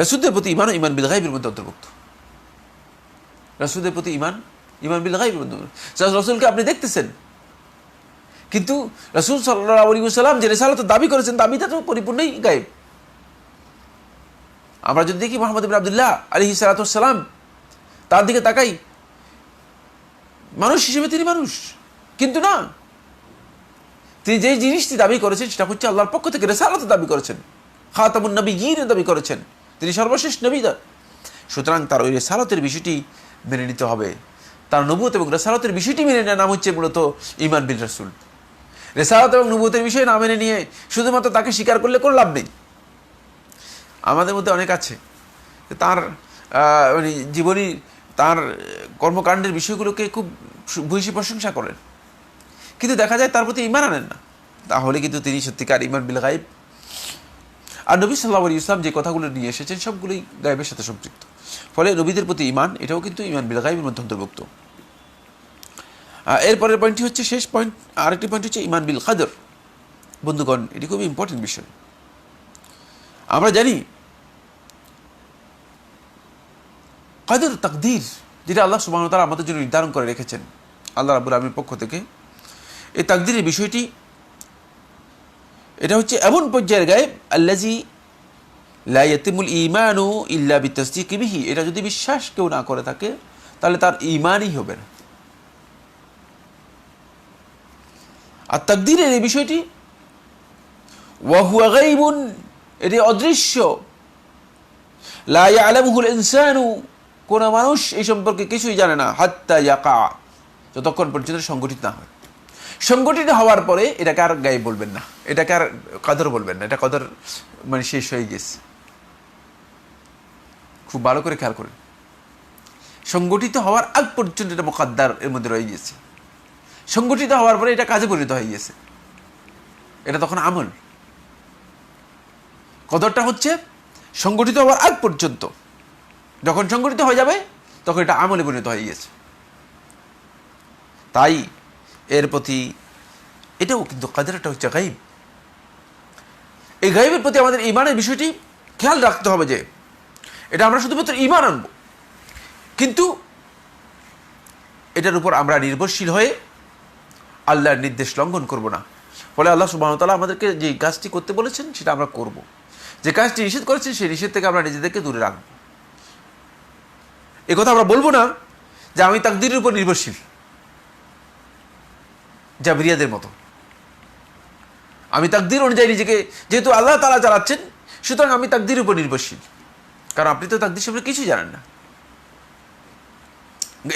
রাসূলদের প্রতি ঈমান ও ঈমান বিল গায়বের মধ্যে অন্তর্ভুক্ত। রাসূলদের প্রতি ঈমান, ঈমান বিল গায়বের মধ্যে। রাসূলকে আপনি দেখতেছেন, কিন্তু রাসূল সাল্লাল্লাহু আলাইহি ওয়াসাল্লাম যে রিসালাতের দাবি করেছেন, দাবিটা তো পরিপূর্ণই গায়েব। আমরা যদি দেখি মুহাম্মদ ইবনে আব্দুল্লাহ আলাইহিস সালাতু ওয়াস সালাম, তার দিকে তাকাই, মানুষ হিসেবে তিনি মানুষ, কিন্তু না, তিনি যে জিনিসটি দাবি করেছেন সেটা হচ্ছে আল্লাহর পক্ষ থেকে রিসালাতের দাবি করেছেন, খাতামুন নবিয়্যিনের দাবি করেছেন, তিনি সর্বশেষ নবী। সুতরাং তার ওই রিসালাতের বিষয়টি মেনে নিতে হবে। তার নবুয়ত এবং রিসালাতের বিষয়টি মেনে নেওয়ার নাম হচ্ছে মূলত ঈমান বিল রাসূল। রিসালাত এবং নবুয়তের বিষয় না মেনে নিয়ে শুধুমাত্র তাকে স্বীকার করলে কোনো লাভ নেই। আমাদের মধ্যে অনেক আছে তার মানে জীবনী, তার কর্মকাণ্ডের বিষয়গুলোকে খুব ভূয়সী প্রশংসা করেন, কিন্তু দেখা যায় তার প্রতি ঈমান আনেন না। তাহলে কিন্তু তিনি সত্যিকার ঈমান বিল গায়ব। আর নবী সাল্লাল্লাহু আলাইহি ওয়াসাল্লাম যে কথাগুলো নিয়ে এসেছেন সবগুলোই গায়বের সাথে সম্পৃক্ত। ফলে নবীদের প্রতি ঈমান, এটাও কিন্তু ঈমান বিল গায়বের মধ্যে অন্তর্ভুক্ত। এরপরের পয়েন্টটি হচ্ছে শেষ পয়েন্ট, আরেকটি পয়েন্ট হচ্ছে ঈমান বিল কদর। বন্ধুগণ, এটি খুবই ইম্পর্টেন্ট বিষয়। আমরা জানি কদর, তাকদীর, যেটা আল্লাহ সুবহানাহু ওয়া তাআলা আমাদের জন্য নির্ধারণ করে রেখেছেন আল্লাহ রাব্বুল আলামিনের পক্ষ থেকে, এই তাকদীরের বিষয়টি এটা হচ্ছে এমন পর্যায়ের গায়েব আল্লাযী লা ইয়াতিমুল ঈমানু ইল্লা বিতাসদীকি বিহি। এটা যদি বিশ্বাস কেউ না করে থাকে তাহলে তার ঈমানই হবে না। আর তাকদীরের এই বিষয়টি ওয়া হুয়া গায়বুন, এটি অদৃশ্য, লা ইয়ালামুহুল ইনসানু, কোন মানুষ এই সম্পর্কে কিছুই জানে না, হাত্তা ইয়াকা, যতক্ষণ পর্যন্ত সংগঠিত না হয়। সংগঠিত হওয়ার পরে এটাকে আর গায়েব বলবেন না, এটাকে আর কদর বলবেন না, এটা কদর মানে শেষ হয়ে গেছে। খুব ভালো করে খেয়াল করেন, সংগঠিত হওয়ার আগ পর্যন্ত এটা মুকাদ্দার এর মধ্যে রয়ে গিয়েছে। সংগঠিত হওয়ার পরে এটা কাজে পরিণত হয়ে গেছে, এটা তখন আমল। কদরটা হচ্ছে সংগঠিত হওয়ার আগ পর্যন্ত, যখন সংগঠিত হয়ে যাবে তখন এটা আমলে পরিণত হয়ে গেছে। তাই এর প্রতি এটাও কিন্তু কদরটা হচ্ছে গায়ব। এই গায়বের প্রতি আমাদের ঈমানের বিষয়টি খেয়াল রাখতে হবে যে এটা আমরা শুধুমাত্র ঈমান আনবো, কিন্তু এটার উপর আমরা নির্ভরশীল হয়ে আল্লাহর নির্দেশ লঙ্ঘন করব না। ফলে আল্লাহ সুবহানাহু ওয়া তাআলা আমাদেরকে যে কাজটি করতে বলেছেন সেটা আমরা করব, যে কাজটি নিষেধ করেছেন সেই নিষেধ থেকে আমরা নিজেদেরকে দূরে রাখব। এ কথা আমরা বলবো না যে আমি তাকদীরের উপর নির্ভরশীল, জাবরিয়াদের মতো। আমি তাকদীর অনুযায়ী নিজেকে, যেহেতু আল্লাহ তাআলা চালাচ্ছেন, সুতরাং আমি তাকদীরের উপর নির্ভরশীল। কারণ আপনি তো তাকদীর সম্পর্কে কিছুই জানেন না,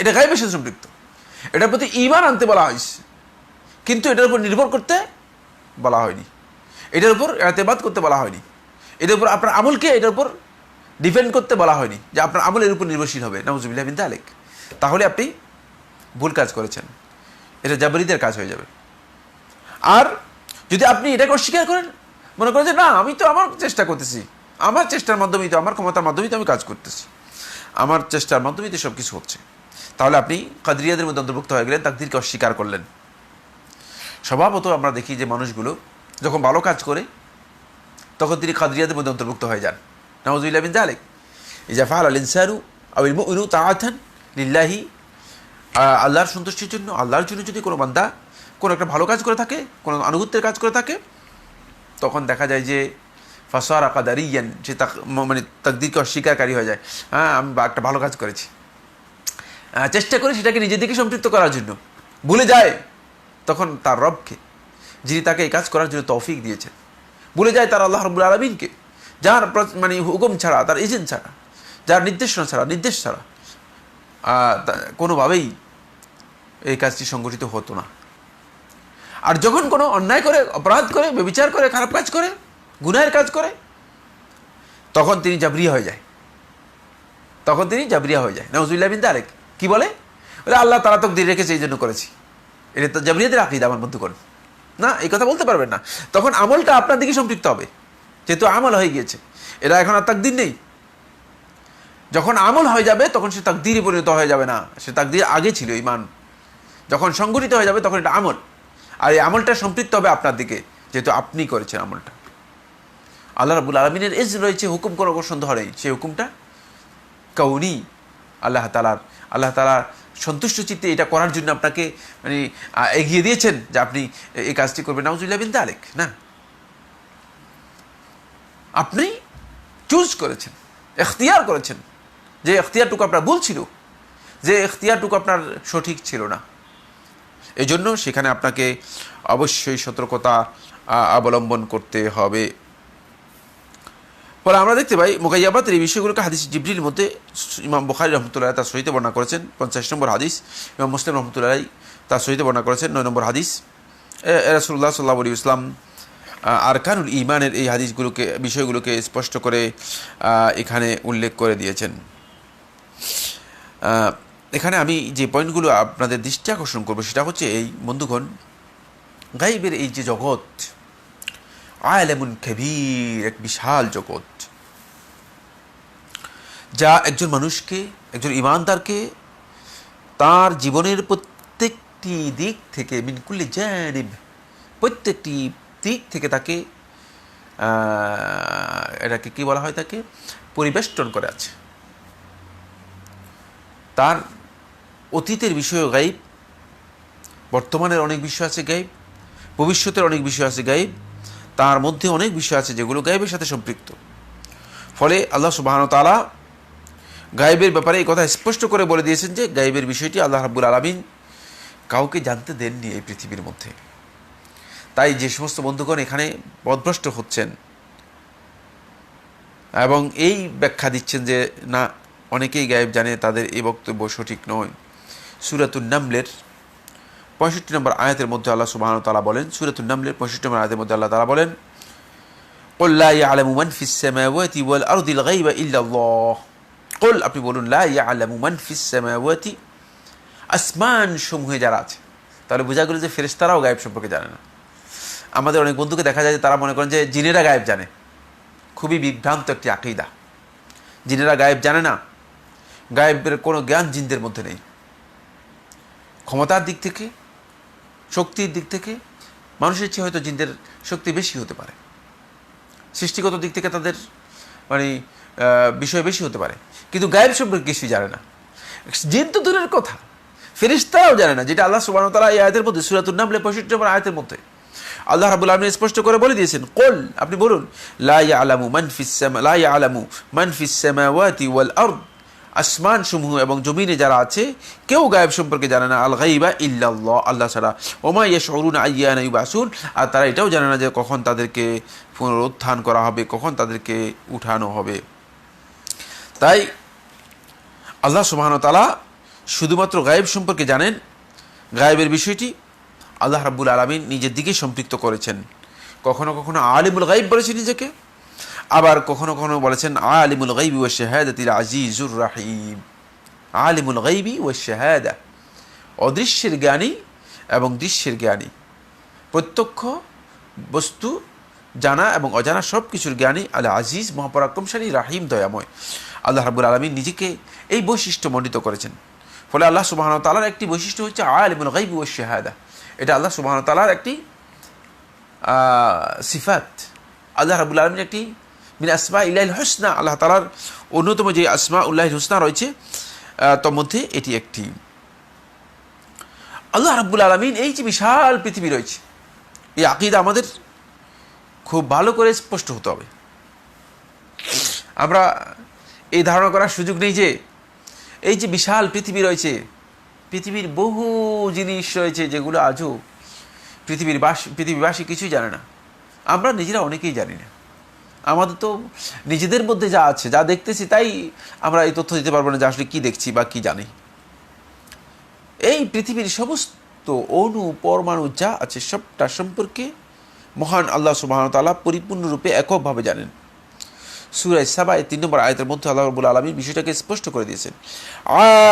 এটা গায়বের সাথে সম্পৃক্ত। এটার প্রতি ঈমান আনতে বলা হয়েছে, কিন্তু এটার উপর নির্ভর করতে বলা হয়নি, এটার উপর ইতিবাদ করতে বলা হয়নি, এটার উপর আপনার আমলকে এটার উপর ডিপেন্ড করতে বলা হয়নি যে আপনার আমল এর উপর নির্ভরশীল হবে। নাউযুবিল্লাহি মিন যালিক। তাহলে আপনি ভুল কাজ করেছেন, এটা জাবরীদের কাজ হয়ে যাবে। আর যদি আপনি এটাকে অস্বীকার করেন, মনে করেন যে না, আমি তো আমার চেষ্টা করতেছি, আমার চেষ্টার মাধ্যমেই তো, আমার ক্ষমতার মাধ্যমেই তো আমি কাজ করতেছি, আমার চেষ্টার মাধ্যমেই তো সব কিছু হচ্ছে, তাহলে আপনি কাদরিয়াদের মধ্যে অন্তর্ভুক্ত হয়ে গেলেন, তাকদীরকে অস্বীকার করলেন। স্বভাবত আমরা দেখি যে মানুষগুলো যখন ভালো কাজ করে তখন তিনি কাদরিয়াদের মধ্যে অন্তর্ভুক্ত হয়ে যান। নাউযুবিল্লাহি মিন যালিক। ইযা ফাআলাল ইনসানু আওয়াল মুমিনু তাআতান লিল্লাহি, আল্লাহর সন্তুষ্টির জন্য, আল্লাহর জন্য যদি কোনো বান্দা কোনো একটা ভালো কাজ করে থাকে, কোনো আনুগত্যের কাজ করে থাকে, তখন দেখা যায় যে ফাসারা কাদারিয়ান, সে মানে তাকদীরকে অস্বীকারী হয়ে যায়। হ্যাঁ, আমি একটা ভালো কাজ করেছি, চেষ্টা করে সেটাকে নিজের দিকে সম্পৃক্ত করার জন্য ভুলে যায় তখন তার রবকে, যিনি তাকে এই কাজ করার জন্য তৌফিক দিয়েছেন। ভুলে যায় তার আল্লাহ রাব্বুল আলামিনকে, যার মানে হুকুম ছাড়া, তার এজেন্ট ছাড়া, যার নির্দেশনা ছাড়া, নির্দেশ ছাড়া কোনোভাবেই এই কাজটি সংগঠিত হতো না। আর যখন কোনো অন্যায় করে, অপরাধ করে, ব্যভিচার করে, খারাপ কাজ করে, গুনাহের কাজ করে, তখন তিনি জাবরিয়া হয়ে যায়, তখন তিনি জাবরিয়া হয়ে যায়। নাউযুবিল্লাহি মিন যালিক। কি বলে? আল্লাহ তাআলা তাকদীর রেখেছে এই জন্য করেছি। এটা তো জাবরিয়াদের আকীদা, আমার মধ্যে করেন না, এই কথা বলতে পারবেন না। তখন আমলটা আপনার দিকে সম্পৃক্ত হবে, যেহেতু আমল হয়ে গিয়েছে, এরা এখন আর তাকদীর নেই। যখন আমল হয়ে যাবে তখন সে তাকদীরে পরিণত হয়ে যাবে না, সে তাকদীর আগে ছিল ঈমান। যখন সংগঠিত হয়ে যাবে তখন এটা আমল, আর এই আমলটা সম্পৃক্ত হবে আপনার দিকে, যেহেতু আপনি করেছেন আমলটা। আল্লাহ রাব্বুল আলামিনের এজ রয়েছে হুকুম কোনো সন্দেহ নেই, সেই হুকুমটা কাউনি, আল্লাহ তাআলার সন্তুষ্ট চিত্তে এটা করার জন্য আপনাকে মানে এগিয়ে দিয়েছেন যে আপনি এই কাজটি করবেন। নাউজুবিল্লাহ মিন যালিক, না, আপনি চুজ করেছেন, এখতিয়ার করেছেন। যে এখতিয়ারটুকু আপনার ভুল ছিল, যে এখতিয়ারটুকু আপনার সঠিক ছিল না, এই জন্য সেখানে আপনাকে অবশ্যই সতর্কতা অবলম্বন করতে হবে। ফলে আমরা দেখতে পাই মুকাইয়াবাতের এই বিষয়গুলোকে হাদিস জিবরিল মধ্যে ইমাম বুখারী রহমতুল্লাহ তার সহিত বর্ণনা করেছেন 50 নম্বর হাদিস, ইমাম মুসলিম রহমতুল্লাহ তার সহিত বর্ণনা করেছেন 9 নম্বর হাদিস। রাসূলুল্লাহ সাল্লাল্লাহু আলাইহি ওয়াসাল্লাম আরকানুল ঈমানের এই বিষয়গুলোকে স্পষ্ট করে এখানে উল্লেখ করে দিয়েছেন। এখানে আমি যে পয়েন্টগুলো আপনাদের দৃষ্টি আকর্ষণ করবো সেটা হচ্ছে এই বন্ধুগণ, গায়বের এই যে জগৎ, আলেমুন কবীর, এক বিশাল জগৎ, যা একজন মানুষকে, একজন ঈমানদারকে তার জীবনের প্রত্যেকটি দিক থেকে, মিন কুল্লি জানিব, প্রত্যেকটি দিক থেকে তাকে এটাকে কি বলা হয়, তাকে পরিবেষ্টন করে আছে। তার অতীতের বিষয় গায়েব, বর্তমানের অনেক বিষয় আছে গায়েব, ভবিষ্যতের অনেক বিষয় আছে গায়েব, তার মধ্যে অনেক বিষয় আছে যেগুলো গায়েবের সাথে সম্পৃক্ত। ফলে আল্লাহ সুবহানাহু ওয়া তাআলা গায়েবের ব্যাপারে এই কথা স্পষ্ট করে বলে দিয়েছেন যে গায়েবের বিষয়টি আল্লাহ রাব্বুল আলামিন কাউকে জানতে দেননি এই পৃথিবীর মধ্যে। তাই যে সমস্ত বন্ধুগণ এখানে পথভ্রষ্ট হচ্ছেন এবং এই ব্যাখ্যা দিচ্ছেন যে না অনেকেই গায়েব জানে, তাদের এই বক্তব্য সঠিক নয়। সূরাতুন নামলের 65 নম্বর আয়াতের মধ্যে আল্লাহ সুবহানাহু ওয়া তাআলা বলেন, সূরাতুন নামলের 65 নম্বর আয়াতের মধ্যে আল্লাহ তাআলা বলেন, কুল লা ইয়ালামু মান ফিস সামাওয়াতি ওয়াল আরদিল গায়বা ইল্লাল্লাহ। কুল, আপনি বলুন, লা ইয়ালামু মান ফিস সামাওয়াতি, আসমান সমূহে যারা আছে। তাহলে বোঝা গেল যে ফেরেশতারাও গায়েব সম্পর্কে জানে না। আমাদের অনেক বন্ধুকে দেখা যায় যে তারা মনে করেন যে জিনেরা গায়েব জানে। খুবই বিভ্রান্ত একটি আকীদা। জিনেরা গায়েব জানে না, গায়েবের কোনো জ্ঞান জিনদের মধ্যে নেই। ক্ষমতার দিক থেকে, শক্তির দিক থেকে মানুষের চেয়ে হয়তো জিনদের শক্তি বেশি হতে পারে, সৃষ্টিগত দিক থেকে তাদের মানে বিষয় বেশি হতে পারে, কিন্তু গায়েব সম্পর্কে কিছুই জানে না। জিন তো দূরের কথা, ফেরেশতারাও জানে না, যেটা আল্লাহ সুবহানাহু ওয়া তাআলা এই আয়াতের মধ্যে সূরাতুন নামলের 65 নম্বর আয়াতের মধ্যে আল্লাহ রাব্বুল আলামিন স্পষ্ট করে বলে দিয়েছেন, কুল, আপনি বলুন, লা ইয়ালামু মান ফিস সামাওয়াতি ওয়াল আরদ, আসমান সমূহ এবং জমিনে যারা আছে কেউ গায়েব সম্পর্কে জানে না, আল গায়বা ইল্লাল্লাহ, আল্লাহ ছাড়া। ওমা ইয়াশউরুনা আইয়ানা ইউবাসুন, আর তারা এটাও জানে না যে কখন তাদেরকে পুনরুত্থান করা হবে, কখন তাদেরকে উঠানো হবে। তাই আল্লাহ সুবহানাহু ওয়া তাআলা শুধুমাত্র গায়েব সম্পর্কে জানেন। গায়েবের বিষয়টি আল্লাহ রাব্বুল আলামিন নিজের দিকে সম্পৃক্ত করেছেন। কখনো কখনো আলিমুল গায়ব বলেছেন নিজেকে, আবার কখনো কখনো বলেছেন আলিমুল গায়বি ওয়াশ শাহাদাতিল আজিজুর রাহিম। আলিমুল গায়বি ওয়াশ শাহাদা, অদৃশ্যের জ্ঞানী এবং দৃশ্যের জ্ঞানী, প্রত্যক্ষ বস্তু জানা এবং অজানা সব কিছুর জ্ঞানী, আল আজিজ মহাপরাক্রমশালী, রাহিম দয়াময়। আল্লাহ রাব্বুল আলামিন নিজেকে এই বৈশিষ্ট্য মণ্ডিত করেছেন। ফলে আল্লাহ সুবহানাহু ওয়া তাআলার একটি বৈশিষ্ট্য হচ্ছে আলিমুল গায়বি ওয়াশ শাহাদা। এটা আল্লাহ সুবহানাহু ওয়া তাআলার একটি সিফাত। আল্লাহ রাব্বুল আলামিন একটি মিন আসমাইল্লাহিল হুসনা, আল্লাহ তাআলার অন্যতম যে আসমাউল্লাহিল হুসনা রয়েছে তার মধ্যে এটি একটি। আল্লাহ রাব্বুল আলামিন এই যে বিশাল পৃথিবী রয়েছে, এই আকীদা আমাদের খুব ভালো করে স্পষ্ট হতে হবে। আমরা এই ধারণা করার সুযোগ নেই যে এই যে বিশাল পৃথিবী রয়েছে, পৃথিবীর বহু জিনিস রয়েছে যেগুলো আজও পৃথিবীবাসী কিছুই জানে না। আমরা নিজেরা অনেকেই জানি না। আমাদের তো নিজেদের মধ্যে যা আছে, যা দেখতেছি, তাই আমরা এই তথ্য দিতে পারবো না যে আসলে কী দেখছি বা কী জানি। এই পৃথিবীর সমস্ত অণু পরমাণু যা আছে সবটা সম্পর্কে মহান আল্লাহ সুবহানাহু ওয়া তাআলা পরিপূর্ণরূপে এককভাবে জানেন। সূরা সাবা 3 নম্বর আয়াতের মধ্যে আল্লাহ রাব্বুল আলামিন বিষয়টাকে স্পষ্ট করে দিয়েছেন,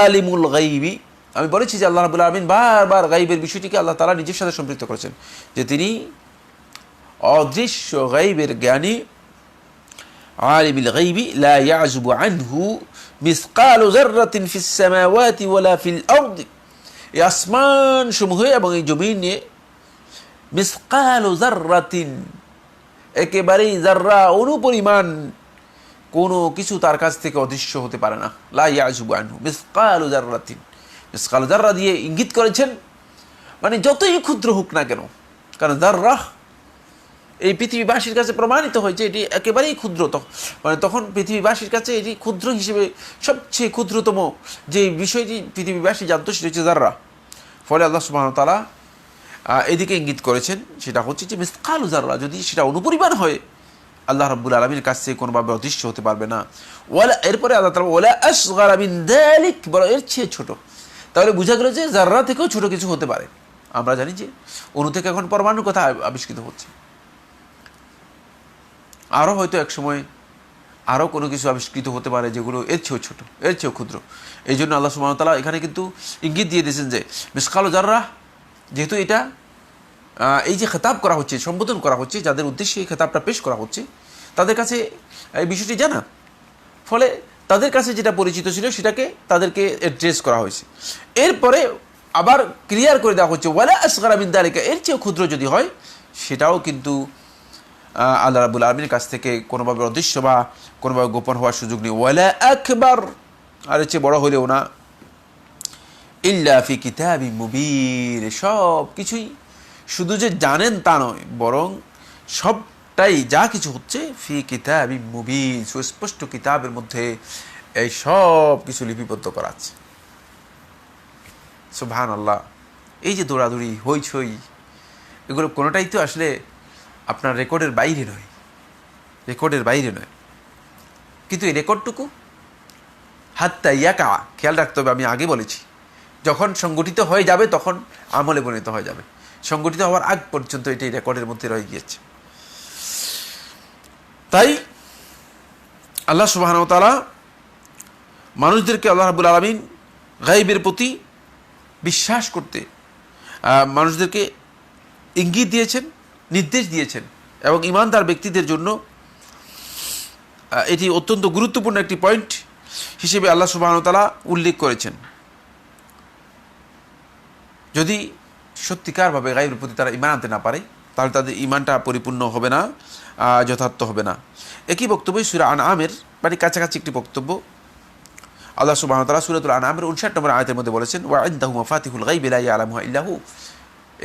আলিমুল গায়বি। আমি বলেছি যে আল্লাহ রাব্বুল আলামিন বারবার গায়বের বিষয়টিকে আল্লাহ তাআলা নিজের সাথে সম্পৃক্ত করেছেন, যে তিনি অদৃশ্য গায়বের জ্ঞানী আলিমুল গায়বি লা ইয়াযুবু আনহু মিসকালু যাররাতিন ফিস সামাওয়াতি ওয়ালা ফিল আরদি, এই আসমান সমূহে এবং এই জমিনে মিসকালু যাররাতিন, একেবারেই যাররা অনুপরিমাণ কোনো কিছু তার কাছ থেকে অদৃশ্য হতে পারে না। লা ইয়াযুবু আনহু মিসকালু যাররাতিন, মিসকালু যাররা দিয়ে ইঙ্গিত করেছেন মানে যতই ক্ষুদ্র হোক না কেন, কারণ যাররা এই পৃথিবীবাসীর কাছে প্রমাণিত হয়েছে এটি একেবারেই ক্ষুদ্র, মানে তখন পৃথিবীবাসীর কাছে এটি ক্ষুদ্র হিসেবে সবচেয়ে ক্ষুদ্রতম যে বিষয়টি পৃথিবীবাসী জানতো সেটা হচ্ছে যাররা। ফলে আল্লাহ সুবহানাহু ওয়া তাআলা এদিকে ইঙ্গিত করেছেন, সেটা হচ্ছে যে মিসকালু যাররা, যদি সেটা অনুপরিমাণ হয় আল্লাহ রাব্বুল আলামিনের কাছ থেকে কোনোভাবে অদৃশ্য হতে পারবে না। ওয়ালা, এরপরে আল্লাহ তাআলা ওয়ালা আসগারা মিন যালিক, বড় এর চেয়ে ছোট। তাহলে বোঝা গেল যে যাররা থেকেও ছোট কিছু হতে পারে। আমরা জানি যে অণু থেকে এখন পরমাণুর কথা আবিষ্কৃত হচ্ছে, আরও হয়তো এক সময় আরও কোনো কিছু আবিষ্কৃত হতে পারে যেগুলো এর চেয়েও ছোট, এর চেয়েও ক্ষুদ্র। এই জন্য আল্লাহ সুবহানাহু ওয়া তাআলা এখানে কিন্তু ইঙ্গিত দিয়ে দিয়েছেন যে মিসকালু যাররা, যেহেতু এটা এই যে খেতাব করা হচ্ছে, সম্বোধন করা হচ্ছে, যাদের উদ্দেশ্যে এই খেতাবটা পেশ করা হচ্ছে তাদের কাছে এই বিষয়টি জানা, ফলে তাদের কাছে যেটা পরিচিত ছিল সেটাকে তাদেরকে অ্যাড্রেস করা হয়েছে। এরপরে আবার ক্লিয়ার করে দেওয়া হচ্ছে ওয়ালা আসগারা মিন যালিকা, এর চেয়েও ক্ষুদ্র যদি হয় সেটাও কিন্তু আল্লাহ রাব্বুল আলামিনের কাছ থেকে কোনোভাবে অদৃশ্য বা কোনোভাবে গোপন হওয়ার সুযোগ নেই। ওয়ালা আকবার, আর এর চেয়ে বড় হলেও না, ইল্লা ফি কিতাবিম মুবিন, সব কিছুই শুধু যে জানেন তা নয়, বরং সবটাই যা কিছু হচ্ছে ফি কিতাবিম মুবিন, সুস্পষ্ট কিতাবের মধ্যে এই সব কিছু লিপিবদ্ধ করা আছে। সুবহানাল্লাহ। এই যে দৌড়াদৌড়ি, হইচই, এগুলো কোনোটাই তো আসলে আপনার রেকর্ডের বাইরে নয়, রেকর্ডের বাইরে নয়। কিন্তু এই রেকর্ডটুকু হাত্তা ইয়াকা, খেয়াল রাখতে হবে, আমি আগে বলেছি, যখন সংগঠিত হয়ে যাবে তখন আমলে পরিণত হয়ে যাবে। সংগঠিত হওয়ার আগ পর্যন্ত এটি রেকর্ডের মধ্যে রয়ে গিয়েছে। তাই আল্লাহ সুবহানাহু ওয়া তাআলা মানুষদেরকে, আল্লাহ রাব্বুল আলামিন গায়বের প্রতি বিশ্বাস করতে মানুষদেরকে ইঙ্গিত দিয়েছেন, নির্দেশ দিয়েছেন, এবং ঈমানদার ব্যক্তিদের জন্য এটি অত্যন্ত গুরুত্বপূর্ণ একটি পয়েন্ট হিসেবে আল্লাহ সুবহানাহু ওয়া তাআলা উল্লেখ করেছেন। যদি সত্যিকারভাবে গায়বের প্রতি তারা ঈমান আনতে না পারে তাহলে তাদের ঈমানটা পরিপূর্ণ হবে না, যথার্থ হবে না। একই বক্তব্য সূরা আনআমের মানে কাছাকাছি একটি বক্তব্য আল্লাহ সুবহানাহু ওয়া তাআলা সূরাতুল আনআমের 59 নম্বর আয়াতের মধ্যে বলেছেন ওয়া ইনদাহু মাফাতিহুল গায়বি লা ইয়ালামুহা ইল্লাহু।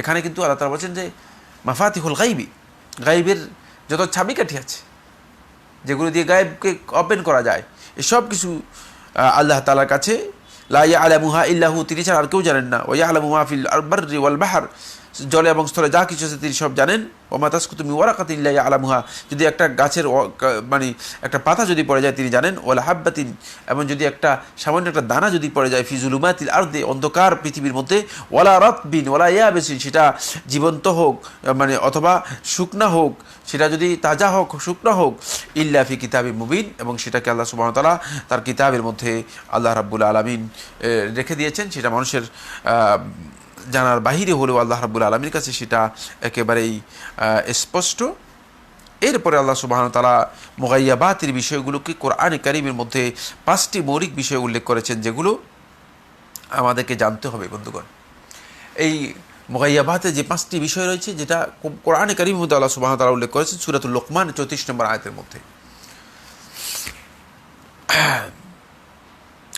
এখানে কিন্তু আল্লাহ তাআলা বলেছেন যে মাফাতিহুল গায়বি, গায়বের যত চাবিকাঠি আছে যেগুলো দিয়ে গায়বকে ওপেন করা যায়, এসব কিছু আল্লাহ তাআলার কাছে, লা ইয়ালামুহা ইল্লাহু, তিনি ছাড়া আর কেউ জানেন না। ওয়া ইয়ালামু মা ফিল বাররি ওয়াল বাহর, জলে এবং স্থলে যা কিছু আছে তিনি সব জানেন। ওয়া মা তাসকুতু মিন ওয়ারাকাতিন ইল্লা ইয়ালামুহা, যদি একটা গাছের মানে একটা পাতা যদি পড়ে যায় তিনি জানেন। ওয়ালা হাব্বাতিন, এবং যদি একটা সামান্য একটা দানা যদি পড়ে যায় ফি জুলুমাতিল আরদি, অন্ধকার পৃথিবীর মধ্যে, ওয়ালা রাতবিন ওয়ালা ইয়াবিসিন, সেটা জীবন্ত হোক মানে অথবা শুকনা হোক, সেটা যদি তাজা হোক শুকনা হোক, ইল্লা ফি কিতাবিম মুবিন, এবং সেটাকে আল্লাহ সুবহানাহু ওয়া তাআলা তার কিতাবের মধ্যে আল্লাহ রাব্বুল আলামিন রেখে দিয়েছেন। সেটা মানুষের জানার বাহিরে হলেও আল্লাহ রাব্বুল আলামিনের কাছে সেটা একেবারেই স্পষ্ট। এরপরে আল্লাহ সুবহানাহু ওয়া তাআলা মুগাইয়াবাতের বিষয়গুলোকে কোরআনে কারীমের মধ্যে 5টি মৌলিক বিষয় উল্লেখ করেছেন যেগুলো আমাদেরকে জানতে হবে বন্ধুগণ। এই মুগাইয়াবাতে যে 5টি বিষয় রয়েছে যেটা কোরআনে কারীমের মধ্যে আল্লাহ সুবহানাহু ওয়া তাআলা উল্লেখ করেছেন সূরাতুল লোকমান 34 নম্বর আয়াতের মধ্যে।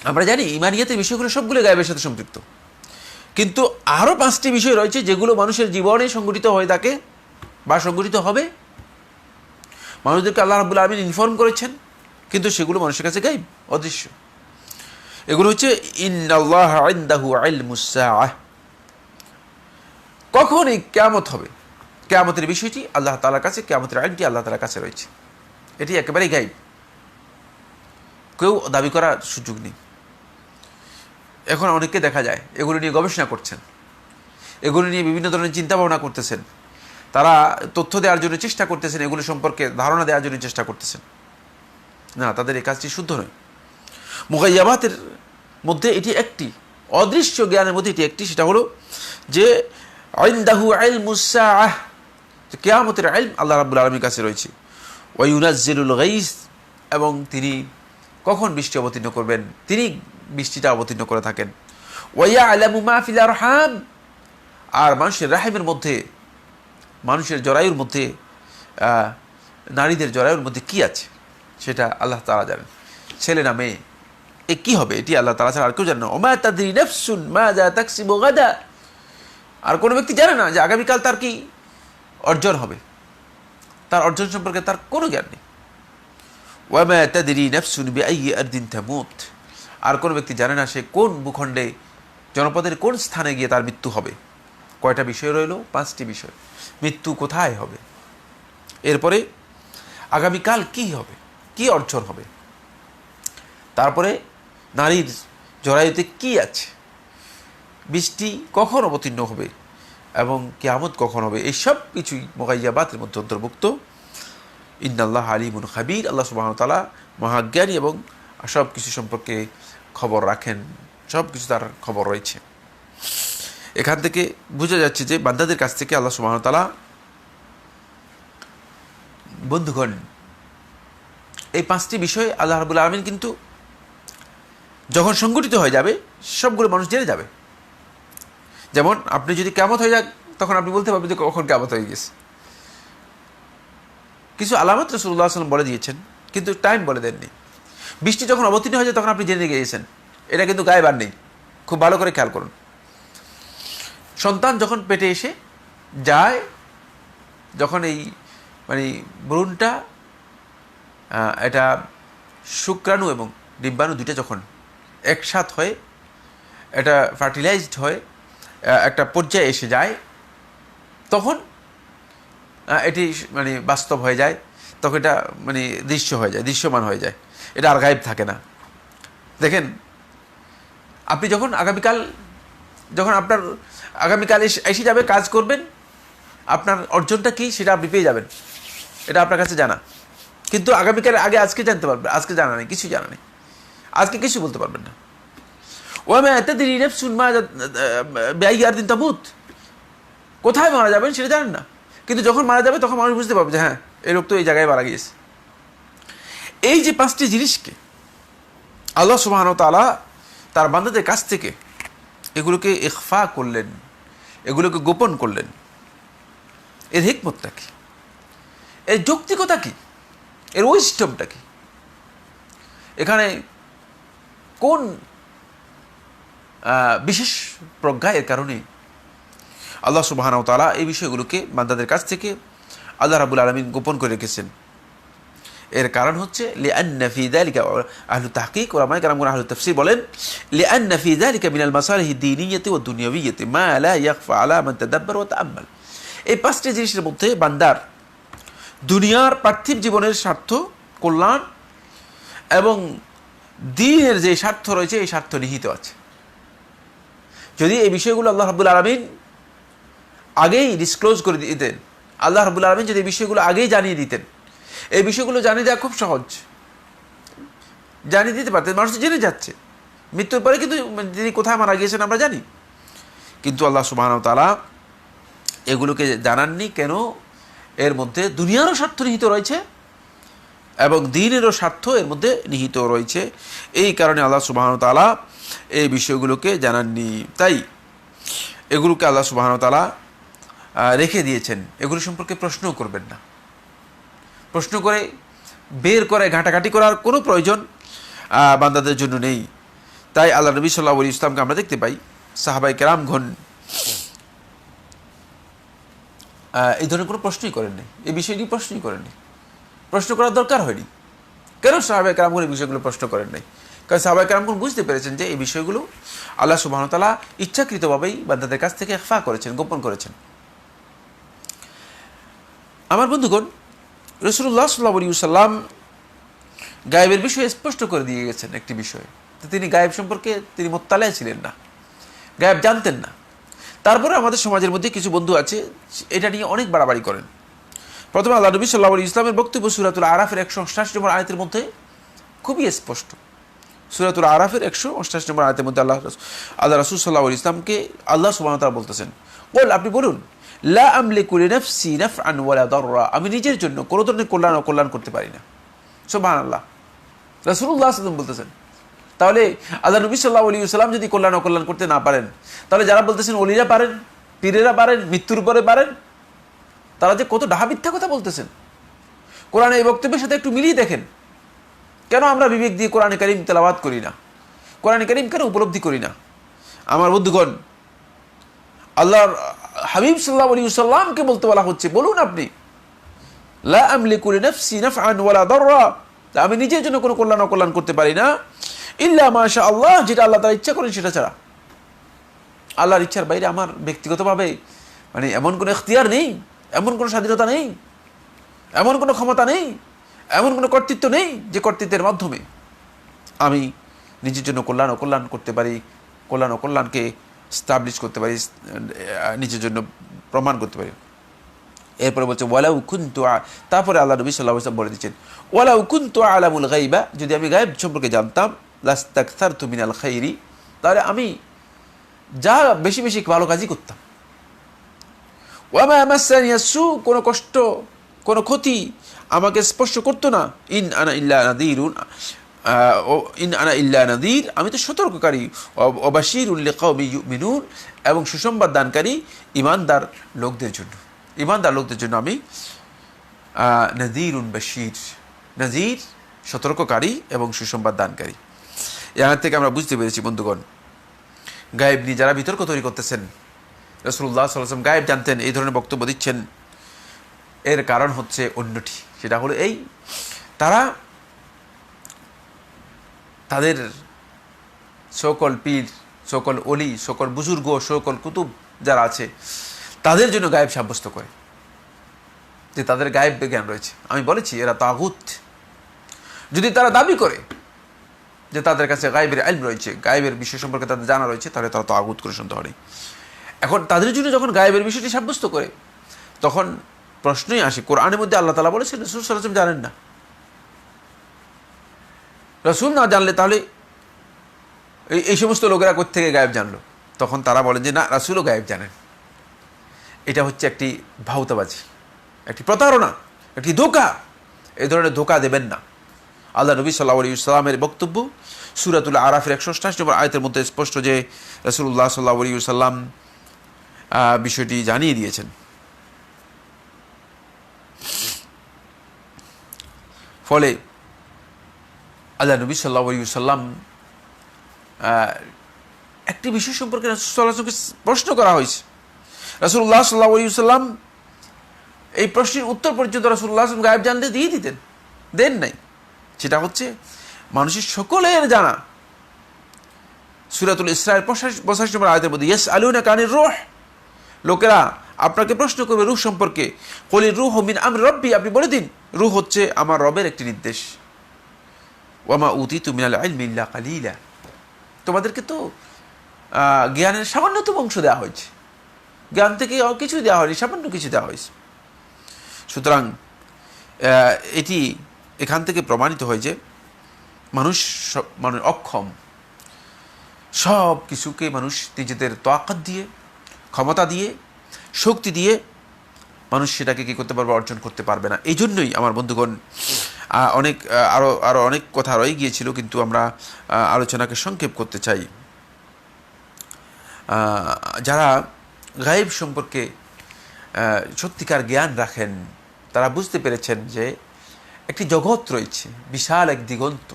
আমরা জানি ঈমানিয়াতের বিষয়গুলো সবগুলো গায়বের সাথে সম্পৃক্ত, কিন্তু আরও 5টি বিষয় রয়েছে যেগুলো মানুষের জীবনে সংঘটিত হয়ে থাকে বা সংঘটিত হবে, মানুষদেরকে আল্লাহ রাব্বুল আলামিন ইনফর্ম করেছেন, কিন্তু সেগুলো মানুষের কাছে গায়ব, অদৃশ্য। এগুলো হচ্ছে ইন্নাল্লাহা ইনদাহু ইলমুস সাআহ, কখন এই কিয়ামত হবে, কিয়ামতের বিষয়টি আল্লাহ তাআলার কাছে, কিয়ামতের আইনটি আল্লাহ তাআলার কাছে রয়েছে, এটি একেবারেই গায়ব, কেউ দাবি করার সুযোগ নেই। এখন অনেককে দেখা যায় এগুলো নিয়ে গবেষণা করছেন, এগুলো নিয়ে বিভিন্ন ধরনের চিন্তা ভাবনা করতেছেন, তারা তথ্য দেওয়ার জন্য চেষ্টা করতেছেন, এগুলো সম্পর্কে ধারণা দেওয়ার জন্য চেষ্টা করতেছেন। না, তাদের এই কাজটি শুদ্ধ নয়। মুগাইয়াবাতের মধ্যে এটি একটি, অদৃশ্য জ্ঞানের মধ্যে এটি একটি, সেটা হলো যে ইনদাহু ইলমুস সাআহ, কিয়ামতের ইলম আল্লাহ রাব্বুল আলামিনের কাছে রয়েছে। ওয়া ইউনাজ্জিলুল গাইস, এবং তিনি কখন বৃষ্টি অবতীর্ণ করবেন, তিনি বৃষ্টিটা অবতীর্ণ করে থাকেন। ওয়ায়ালামু মা ফিল আরহাম, আর মানুষের রাহিমের মধ্যে, মানুষের জরায়ুর মধ্যে, নারীদের জরায়ুর মধ্যে কি আছে সেটা আল্লাহ তাআলা জানেন। ছেলে না মেয়ে, এ কি হবে এটি আল্লাহ তাআলা ছাড়া আর কেউ জানে না। ওমা তাদরি নাফসুন মাযা তাকসিবু গাদা, আর কোনো ব্যক্তি জানে না যে আগামীকাল তার কি অর্জন হবে, তার অর্জন সম্পর্কে তার কোনো জ্ঞান নেই। ওয়ামা তাদরি নাফসুন বিআইয়ি আরদিন তামুত, আর কোনো ব্যক্তি জানে না সে কোন ভূখণ্ডে, জনপদের কোন স্থানে গিয়ে তার মৃত্যু হবে। কয়টা বিষয় রইল? 5টি বিষয়। মৃত্যু কোথায় হবে, এরপরে আগামীকাল কি হবে, কি অর্জন হবে, তারপরে নারীর জরায়ুতে কি আছে, বৃষ্টি কখন অবতীর্ণ হবে এবং কিয়ামত কখন হবে, এই সব কিছুই মুগাইয়াবাতের মধ্যে অন্তর্ভুক্ত। ইন্নাল্লাহ আলিমুন খাবির, আল্লাহ সুবহানাহু ওয়া তাআলা মহাজ্ঞানী এবং সব কিছু সম্পর্কে খবর রাখেন, সব কিছু তার খবর রয়েছে। এখান থেকে বোঝা যাচ্ছে যে বান্দাদের কাছ থেকে আল্লাহ সুবহানাহু ওয়া তাআলা, বন্ধুগণ, এই 5টি বিষয় আল্লাহ রাব্বুল আলামিন কিন্তু যখন সংগঠিত হয়ে যাবে সবগুলো মানুষ জেনে যাবে। যেমন আপনি যদি কিয়ামত হয়ে যাক তখন আপনি বলতে পারবেন যে কখন কিয়ামত হয়ে গেছে। কিছু আলামত রাসূলুল্লাহ সাল্লাল্লাহু আলাইহি ওয়াসাল্লাম বলে দিয়েছেন কিন্তু টাইম বলে দেননি। বৃষ্টি যখন অবতীর্ণ হয়ে যায় তখন আপনি জেনে গিয়েছেন, এটা কিন্তু গায়েব আর নেই। খুব ভালো করে খেয়াল করুন। সন্তান যখন পেটে এসে যায়, যখন এই ভ্রূণটা এটা শুক্রাণু এবং ডিম্বাণু দুইটা যখন একসাথ হয়ে এটা ফার্টিলাইজড হয়ে একটা পর্যায়ে এসে যায়, তখন এটি বাস্তব হয়ে যায়, তখন এটা দৃশ্য হয়ে যায়, দৃশ্যমান হয়ে যায়, এটা আর গায়েব থাকে না। দেখেন, আপনি যখন আপনার আগামীকাল এসে যাবে, কাজ করবেন, আপনার অর্জনটা কি সেটা আপনি পেয়ে যাবেন, এটা আপনার কাছে জানা। কিন্তু আগামীকাল আগে আজকে জানতে পারবেন, আজকে জানা নেই, কিছু জানা নেই, আজকে কিছু বলতে পারবেন না। ওয়ামা তাদরি নাফসুন মাযা বিআইয়ি আরদিন তামুত, কোথায় মারা যাবেন সেটা জানেন না, কিন্তু যখন মারা যাবে তখন মানুষ বুঝতে পারবে যে হ্যাঁ, এই লোক তো এই জায়গায় মারা গিয়েছে। এই যে 5টি জিনিসকে আল্লাহ সুবহানাহু ওয়া তাআলা তার বান্দাদের কাছ থেকে এগুলোকে ইখফা করলেন, এগুলোকে গোপন করলেন, এর হিকমতটা কি, এর যৌক্তিকতা কি, এর উইজডমটা কি, এখানে কোন বিশেষ প্রজ্ঞা এর কারণে আল্লাহ সুবহানাহু ওয়া তাআলা এই বিষয়গুলোকে বান্দাদের কাছ থেকে আল্লাহ রাব্বুল আলামিন গোপন করে রেখেছেন। এর কারণ হচ্ছে লিআন্না ফি যালিকা, আহলু তাহকিক ওলামায়ে কেরাম আহলু তাফসীর বলেন, লিআন্না ফি যালিকা মিনাল মাসালিহি দ্বীনিয়্যাতি ওয়া দুনিয়াবিয়্যাতি মা লা ইয়াখফা আলা মান তাদাব্বার ওয়া তাআম্মাল। এই 5টি জিনিসের মধ্যে বান্দার দুনিয়ার পার্থিব জীবনের স্বার্থ, কল্যাণ এবং দ্বীনের যে স্বার্থ রয়েছে এই স্বার্থ নিহিত আছে। যদি এই বিষয়গুলো আল্লাহ রাব্বুল আলামিন আগেই ডিসক্লোজ করে দিতেন, আল্লাহ রাব্বুল আলামিন যদি এই বিষয়গুলো আগেই জানিয়ে দিতেন, এই বিষয়গুলো জানিয়ে দেওয়া খুব সহজ, জানিয়ে দিতে পারতেন, মানুষ জেনে যাচ্ছে মৃত্যুর পরে, কিন্তু তিনি কোথায় মারা গিয়েছেন আমরা জানি, কিন্তু আল্লাহ সুবহানাহু ওয়া তাআলা এগুলোকে জানাননি। কেন? এর মধ্যে দুনিয়ারও স্বার্থ নিহিত রয়েছে এবং দ্বীনেরও স্বার্থ এর মধ্যে নিহিত রয়েছে। এই কারণে আল্লাহ সুবহানাহু ওয়া তাআলা এই বিষয়গুলোকে জানাননি। তাই এগুলোকে আল্লাহ সুবহানাহু ওয়া তাআলা রেখে দিয়েছেন। এগুলো সম্পর্কে প্রশ্নও করবেন না, প্রশ্ন করে বের করে ঘাটাঘাটি করার কোনো প্রয়োজন বান্দাদের জন্য নেই। তাই আল্লাহ নবী সাল্লাল্লাহু আলাইহি ওয়াসাল্লামকে আমরা দেখতে পাই, সাহাবায়ে কেরামগণ এই ধরনের কোনো প্রশ্নই করেননি, এই বিষয়টি প্রশ্নই করেননি, প্রশ্ন করার দরকার হয়নি। কেন সাহাবায়ে কেরামগণ এই বিষয়গুলো প্রশ্ন করেন নাই? কারণ সাহাবায়ে কেরামগণ বুঝতে পেরেছেন যে এই বিষয়গুলো আল্লাহ সুবহানাহু ওয়া তাআলা ইচ্ছাকৃতভাবেই বান্দাদের কাছ থেকে ইখফা করেছেন, গোপন করেছেন। আমার বন্ধুগণ, রাসূলুল্লাহ সাল্লাল্লাহু আলাইহি ওয়াসাল্লাম গায়েবের বিষয়ে স্পষ্ট করে দিয়ে গেছেন একটি বিষয়, তিনি গায়েব সম্পর্কে তিনি মুত্তালা ছিলেন না, গায়েব জানতেন না। তারপরে আমাদের সমাজের মধ্যে কিছু বন্ধু আছে এটা নিয়ে অনেক বাড়াবাড়ি করেন। প্রথমে আল্লাহ নবী সাল্লাল্লাহু আলাইহি ওয়াসাল্লামের বক্তব্য সূরাতুল আরাফের 188 নম্বর আয়াতের মধ্যে খুবই স্পষ্ট। সূরাতুল আরাফের 188 নম্বর আয়াতের মধ্যে আল্লাহ রাসূল সাল্লাল্লাহু আলাইহি ওয়াসাল্লামকে আল্লাহ সুবহানাহু ওয়া তাআলা বলতেছেন, বল, আপনি বলুন, লা আমলিকু লিনাফসি নাফআন ওয়ালা দাররা, আমি নিজের জন্য কোনো ধরনের কল্যাণ অকল্যাণ করতে পারি না। সুবহানাল্লাহ, রাসূলুল্লাহ সাল্লাল্লাহু আলাইহি ওয়াসাল্লাম বলতেছেন। তাহলে আল্লাহ নবী সাল্লাল্লাহু আলাইহি ওয়াসাল্লাম যদি কল্যাণ অকল্যাণ করতে না পারেন, তাহলে যারা বলতেছেন ওলিরা পারেন, পীরেরা পারেন, মৃত্যুর পরে পারেন, তারা যে কত ডাহা মিথ্যা কথা বলতেছেন। কোরআনে এই বক্তব্যের সাথে একটু মিলিয়ে দেখেন। কেন আমরা বিবেক দিয়ে কোরআনে কারীম তেলাওয়াত করি না? কোরআনে কারীম কেন উপলব্ধি করি না? আমার বন্ধুগণ, আল্লাহর হাবিব সাল্লাল্লাহু আলাইহি ওয়াসাল্লামকে বলতে বলা হচ্ছে, বলুন আপনি, লা আমলিকু লিনাফসি নাফআন ওয়ালা দাররা, আমি নিজের জন্য কোনো কল্যাণ অকল্যাণ করতে পারি না, ইল্লা মাশা আল্লাহ, যেটা আল্লাহ তাআলা ইচ্ছা করেন সেটা ছাড়া। আল্লাহর ইচ্ছার বাইরে আমার ব্যক্তিগতভাবে মানে এমন কোনো এখতিয়ার নেই, এমন কোনো স্বাধীনতা নেই, এমন কোনো ক্ষমতা নেই, এমন কোনো কর্তৃত্ব নেই যে কর্তৃত্বের মাধ্যমে আমি নিজের জন্য কল্যাণ অকল্যাণ করতে পারি, কল্যাণ অকল্যাণকে স্টাবলিশ করতে পারি, নিজের জন্য প্রমাণ করতে পারি। এরপরে বলছে ওয়ালাউ কুনতু, তারপরে আল্লাহ নবী সাল্লাল্লাহু আলাইহি ওয়াসাল্লাম বলে দিচ্ছেন, ওয়ালাউ কুনতু আলামুল গায়বা, যদি আমি গায়েব সম্পর্কে জানতাম, লাস্তাকসারতু মিনাল খাইরি, তাহলে আমি যা বেশি বেশি ভালো কাজই করতাম। ওয়ামা মাসানিয়াস সু, কোনো কষ্ট কোনো ক্ষতি আমাকে স্পর্শ করতো না। ইন আনা ইল্লা নাযীরুন, ইন আনা ইল্লা নাযীর, আমি তো সতর্ককারী, ওয়া বাশীরুল লিকাওমি ইউমিনুন, এবং সুসংবাদ দানকারী ইমানদার লোকদের জন্য। ইমানদার লোকদের জন্য আমি নাযীরুন বাশীর, নাযীর সতর্ককারী এবং সুসংবাদ দানকারী। এখান থেকে আমরা বুঝতে পেরেছি বন্ধুগণ, গায়েব নিয়ে যারা বিতর্ক তৈরি করতেছেন, রাসূলুল্লাহ সাল্লাল্লাহু আলাইহি ওয়াসাল্লাম গায়েব জানতেন, এই ধরনের বক্তব্য দিচ্ছেন, এর কারণ হচ্ছে অন্যটি। সেটা হলো এই, তারা তাদের সকল পীর, সকল অলি, সকল বুজুর্গ, সকল কুতুব যারা আছে, তাদের জন্য গায়েব সাব্যস্ত করে যে তাদের গায়েব জ্ঞান রয়েছে। আমি বলেছি এরা তাগুত। যদি তারা দাবি করে যে তাদের কাছে গায়েবের ইলম রয়েছে, গায়েবের বিষয় সম্পর্কে তাদের জানা রয়েছে, তাহলে তারা তাগুত করে সন্দেহ নেই। এখন তাদের জন্য যখন গায়েবের বিষয়টি সাব্যস্ত করে, তখন প্রশ্নই আসে, কোরআনের মধ্যে আল্লাহ তাআলা বলেছেন রাসূল সাল্লাল্লাহু আলাইহি ওয়াসাল্লাম জানেন না। রাসূল না জানলে তাহলে এই সমস্ত লোকেরা কোত্থেকে গায়েব জানলো? তখন তারা বলেন যে না, রাসূলও গায়েব জানেন। এটা হচ্ছে একটি ভাউতাবাজি, একটি প্রতারণা, একটি ধোঁকা। এই ধরনের ধোঁকা দেবেন না। আল্লাহ নবী সাল্লাল্লাহু আলাইহি ওয়াসাল্লামের বক্তব্য সূরাতুল আরাফের 188 নম্বর আয়াতের মধ্যে স্পষ্ট যে রাসূলুল্লাহ সাল্লাল্লাহু আলাইহি ওয়াসাল্লাম বিষয়টি জানিয়ে দিয়েছেন। ফলে আল্লাহ নবী সাল্লাল্লাহু আলাইহি ওয়াসাল্লাম একটি বিষয় সম্পর্কে রাসূল সাল্লাল্লাহু আলাইহি ওয়াসাল্লামকে প্রশ্ন করা হয়েছে। রাসূলুল্লাহ সাল্লাল্লাহু আলাইহি ওয়াসাল্লাম এই প্রশ্নের উত্তর পর্যন্ত রাসূলুল্লাহ সাল্লাল্লাহু আলাইহি ওয়াসাল্লাম গায়েব জানলে দিয়ে দিতেন, দেন নাই। সেটা হচ্ছে মানুষের সকলের জানা। সূরাতুল ইসরার 85 নম্বর আয়াতের মধ্যে ইয়াসআলুনাকা আনির রূহ, লোকেরা আপনাকে প্রশ্ন করবে রূহ সম্পর্কে। কুলির রূহু মিন আমরি রাব্বি, আপনি বলে দিন রূহ হচ্ছে আমার রবের একটি নির্দেশ। ওয়ামা উতিতু মিনাল ইলমি ইল্লা কালিলা, তোমাদেরকে তো জ্ঞানের সামান্যতম অংশ দেওয়া হয়েছে, জ্ঞান থেকে কিছু দেওয়া হয়নি, সামান্য কিছু দেওয়া হয়েছে। সুতরাং এটি এখান থেকে প্রমাণিত হয় যে মানুষ অক্ষম, সব কিছুকে মানুষ নিজেদের তাকাত দিয়ে, ক্ষমতা দিয়ে, শক্তি দিয়ে মানুষ সেটাকে কী করতে পারবে? অর্জন করতে পারবে না। এই জন্যই আমার বন্ধুগণ অনেক আরও অনেক কথা রয়ে গিয়েছিল, কিন্তু আমরা আলোচনাকে সংক্ষেপ করতে চাই। যারা গায়েব সম্পর্কে সত্যিকার জ্ঞান রাখেন, তারা বুঝতে পেরেছেন যে একটি জগৎ রয়েছে, বিশাল এক দিগন্ত।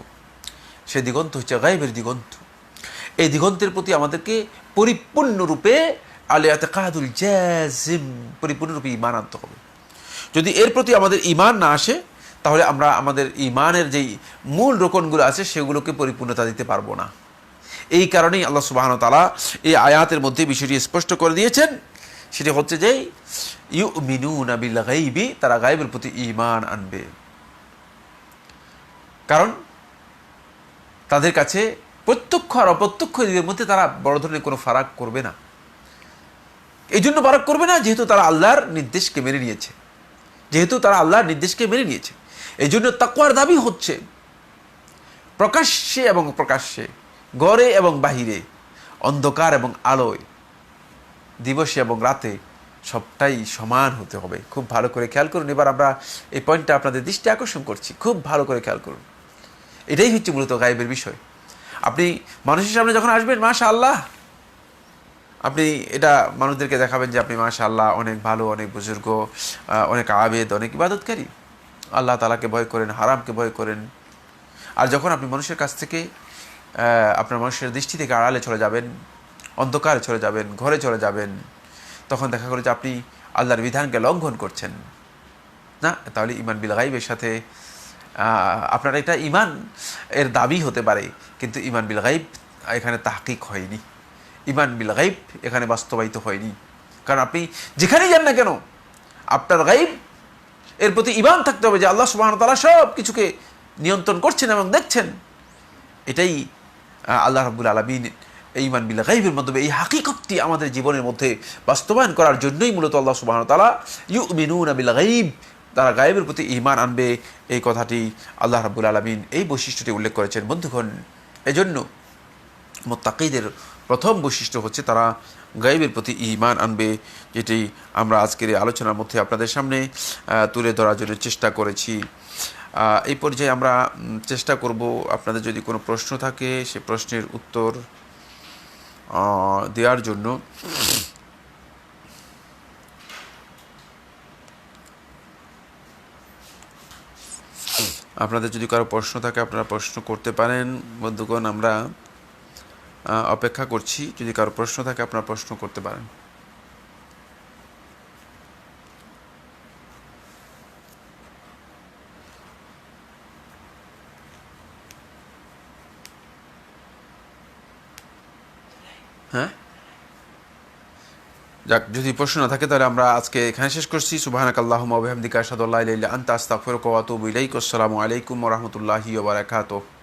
সেই দিগন্ত হচ্ছে গায়েবের দিগন্ত। এই দিগন্তের প্রতি আমাদেরকে পরিপূর্ণরূপে আল-ইতিকাদুল জাযিম, পরিপূর্ণরূপে ঈমান আনতে হবে। যদি এর প্রতি আমাদের ঈমান না আসে, তাহলে আমরা আমাদের ঈমানের যেই মূল রোকনগুলো আছে সেগুলোকে পরিপূর্ণতা দিতে পারবো না। এই কারণেই আল্লাহ সুবহানাহু ওয়া তাআলা এই আয়াতের মধ্যে বিষয়টি স্পষ্ট করে দিয়েছেন। সেটি হচ্ছে যে ইউমিনুনা বিল গায়বি, তারা গায়েবের প্রতি ঈমান আনবে। কারণ তাদের কাছে প্রত্যক্ষ আর অপ্রত্যক্ষ দিকের মধ্যে তারা বড় ধরনের কোনো ফারাক করবে না। এই জন্য ফারাক করবে না যেহেতু তারা আল্লাহর নির্দেশকে মেনে নিয়েছে, যেহেতু তারা আল্লাহর নির্দেশকে মেনে নিয়েছে। এই জন্য তাকওয়ার দাবি হচ্ছে প্রকাশ্যে এবং প্রকাশ্যে, ঘরে এবং বাহিরে, অন্ধকার এবং আলোয়, দিবসে এবং রাতে সবটাই সমান হতে হবে। খুব ভালো করে খেয়াল করুন। এবার আমরা এই পয়েন্টটা আপনাদের দৃষ্টি আকর্ষণ করছি, খুব ভালো করে খেয়াল করুন। এটাই হচ্ছে মূলত গায়েবের বিষয়। আপনি মানুষের সামনে যখন আসবেন, মাশাআল্লাহ, আপনি এটা মানুষদেরকে দেখাবেন যে আপনি মাশাআল্লাহ অনেক ভালো, অনেক বুজুর্গ, অনেক আবেদ, অনেক ইবাদতকারী, আল্লাহ তাআলাকে ভয় করেন, হারামকে ভয় করেন। আর যখন আপনি মানুষের কাছ থেকে আপনার মানুষের দৃষ্টি থেকে আড়ালে চলে যাবেন, অন্ধকারে চলে যাবেন, ঘরে চলে যাবেন, তখন দেখা গেল যে আপনি আল্লাহর বিধানকে লঙ্ঘন করছেন না। তাহলে ঈমান বিল গায়বের সাথে আপনার এটা ঈমান এর দাবি হতে পারে, কিন্তু ঈমান বিল গায়ব এখানে তাহকিক হয়নি, ঈমান বিল গায়ব এখানে বাস্তবায়িত হয়নি। কারণ আপনি যেখানেই যান না কেন, আপনার গায়ব এর প্রতি ঈমান থাকতে হবে যে আল্লাহ সুবহানাহু ওয়া তাআলা সব কিছুকে নিয়ন্ত্রণ করছেন এবং দেখছেন। এটাই আল্লাহ রাব্বুল আলামিন এই ঈমান বিল গায়বের মাধ্যমে এই হাকিকতটি আমাদের জীবনের মধ্যে বাস্তবায়ন করার জন্যই মূলত আল্লাহ সুবহানাহু ওয়া তাআলা ইউমিনুনা বিল গায়ব, তারা গায়েবের প্রতি ঈমান আনবে, এই কথাটি আল্লাহ রাব্বুল আলামিন এই বৈশিষ্ট্যটি উল্লেখ করেছেন। বন্ধুগণ, এজন্য মুত্তাকিদের প্রথম বৈশিষ্ট্য হচ্ছে তারা গায়েবের প্রতি ঈমান আনবে, যেটি আমরা আজকের এই আলোচনার মধ্যে আপনাদের সামনে তুলে ধরার জন্য চেষ্টা করেছি। এই পর্যায়ে আমরা চেষ্টা করব আপনাদের যদি কোনো প্রশ্ন থাকে সে প্রশ্নের উত্তর দেওয়ার জন্য। আপনাদের যদি কারো প্রশ্ন থাকে আপনারা প্রশ্ন করতে পারেন। বন্ধুগণ, আমরা অপেক্ষা করছি, যদি কারো প্রশ্ন থাকে আপনারা প্রশ্ন করতে পারেন। হ্যাঁ, যাক, যদি প্রশ্ন না থাকে তাহলে আমরা আজকে এখানে শেষ করছি। সুবহানাকাল্লাহুম্মা ওয়া বিহামদিকা আশহাদু আল্লা ইলাহা ইল্লা আনতা আস্তাগফিরুকা ওয়া আতুবু ইলাইক। আসসালামু আলাইকুম ওয়া রাহমাতুল্লাহি ওয়া বারাকাতুহু।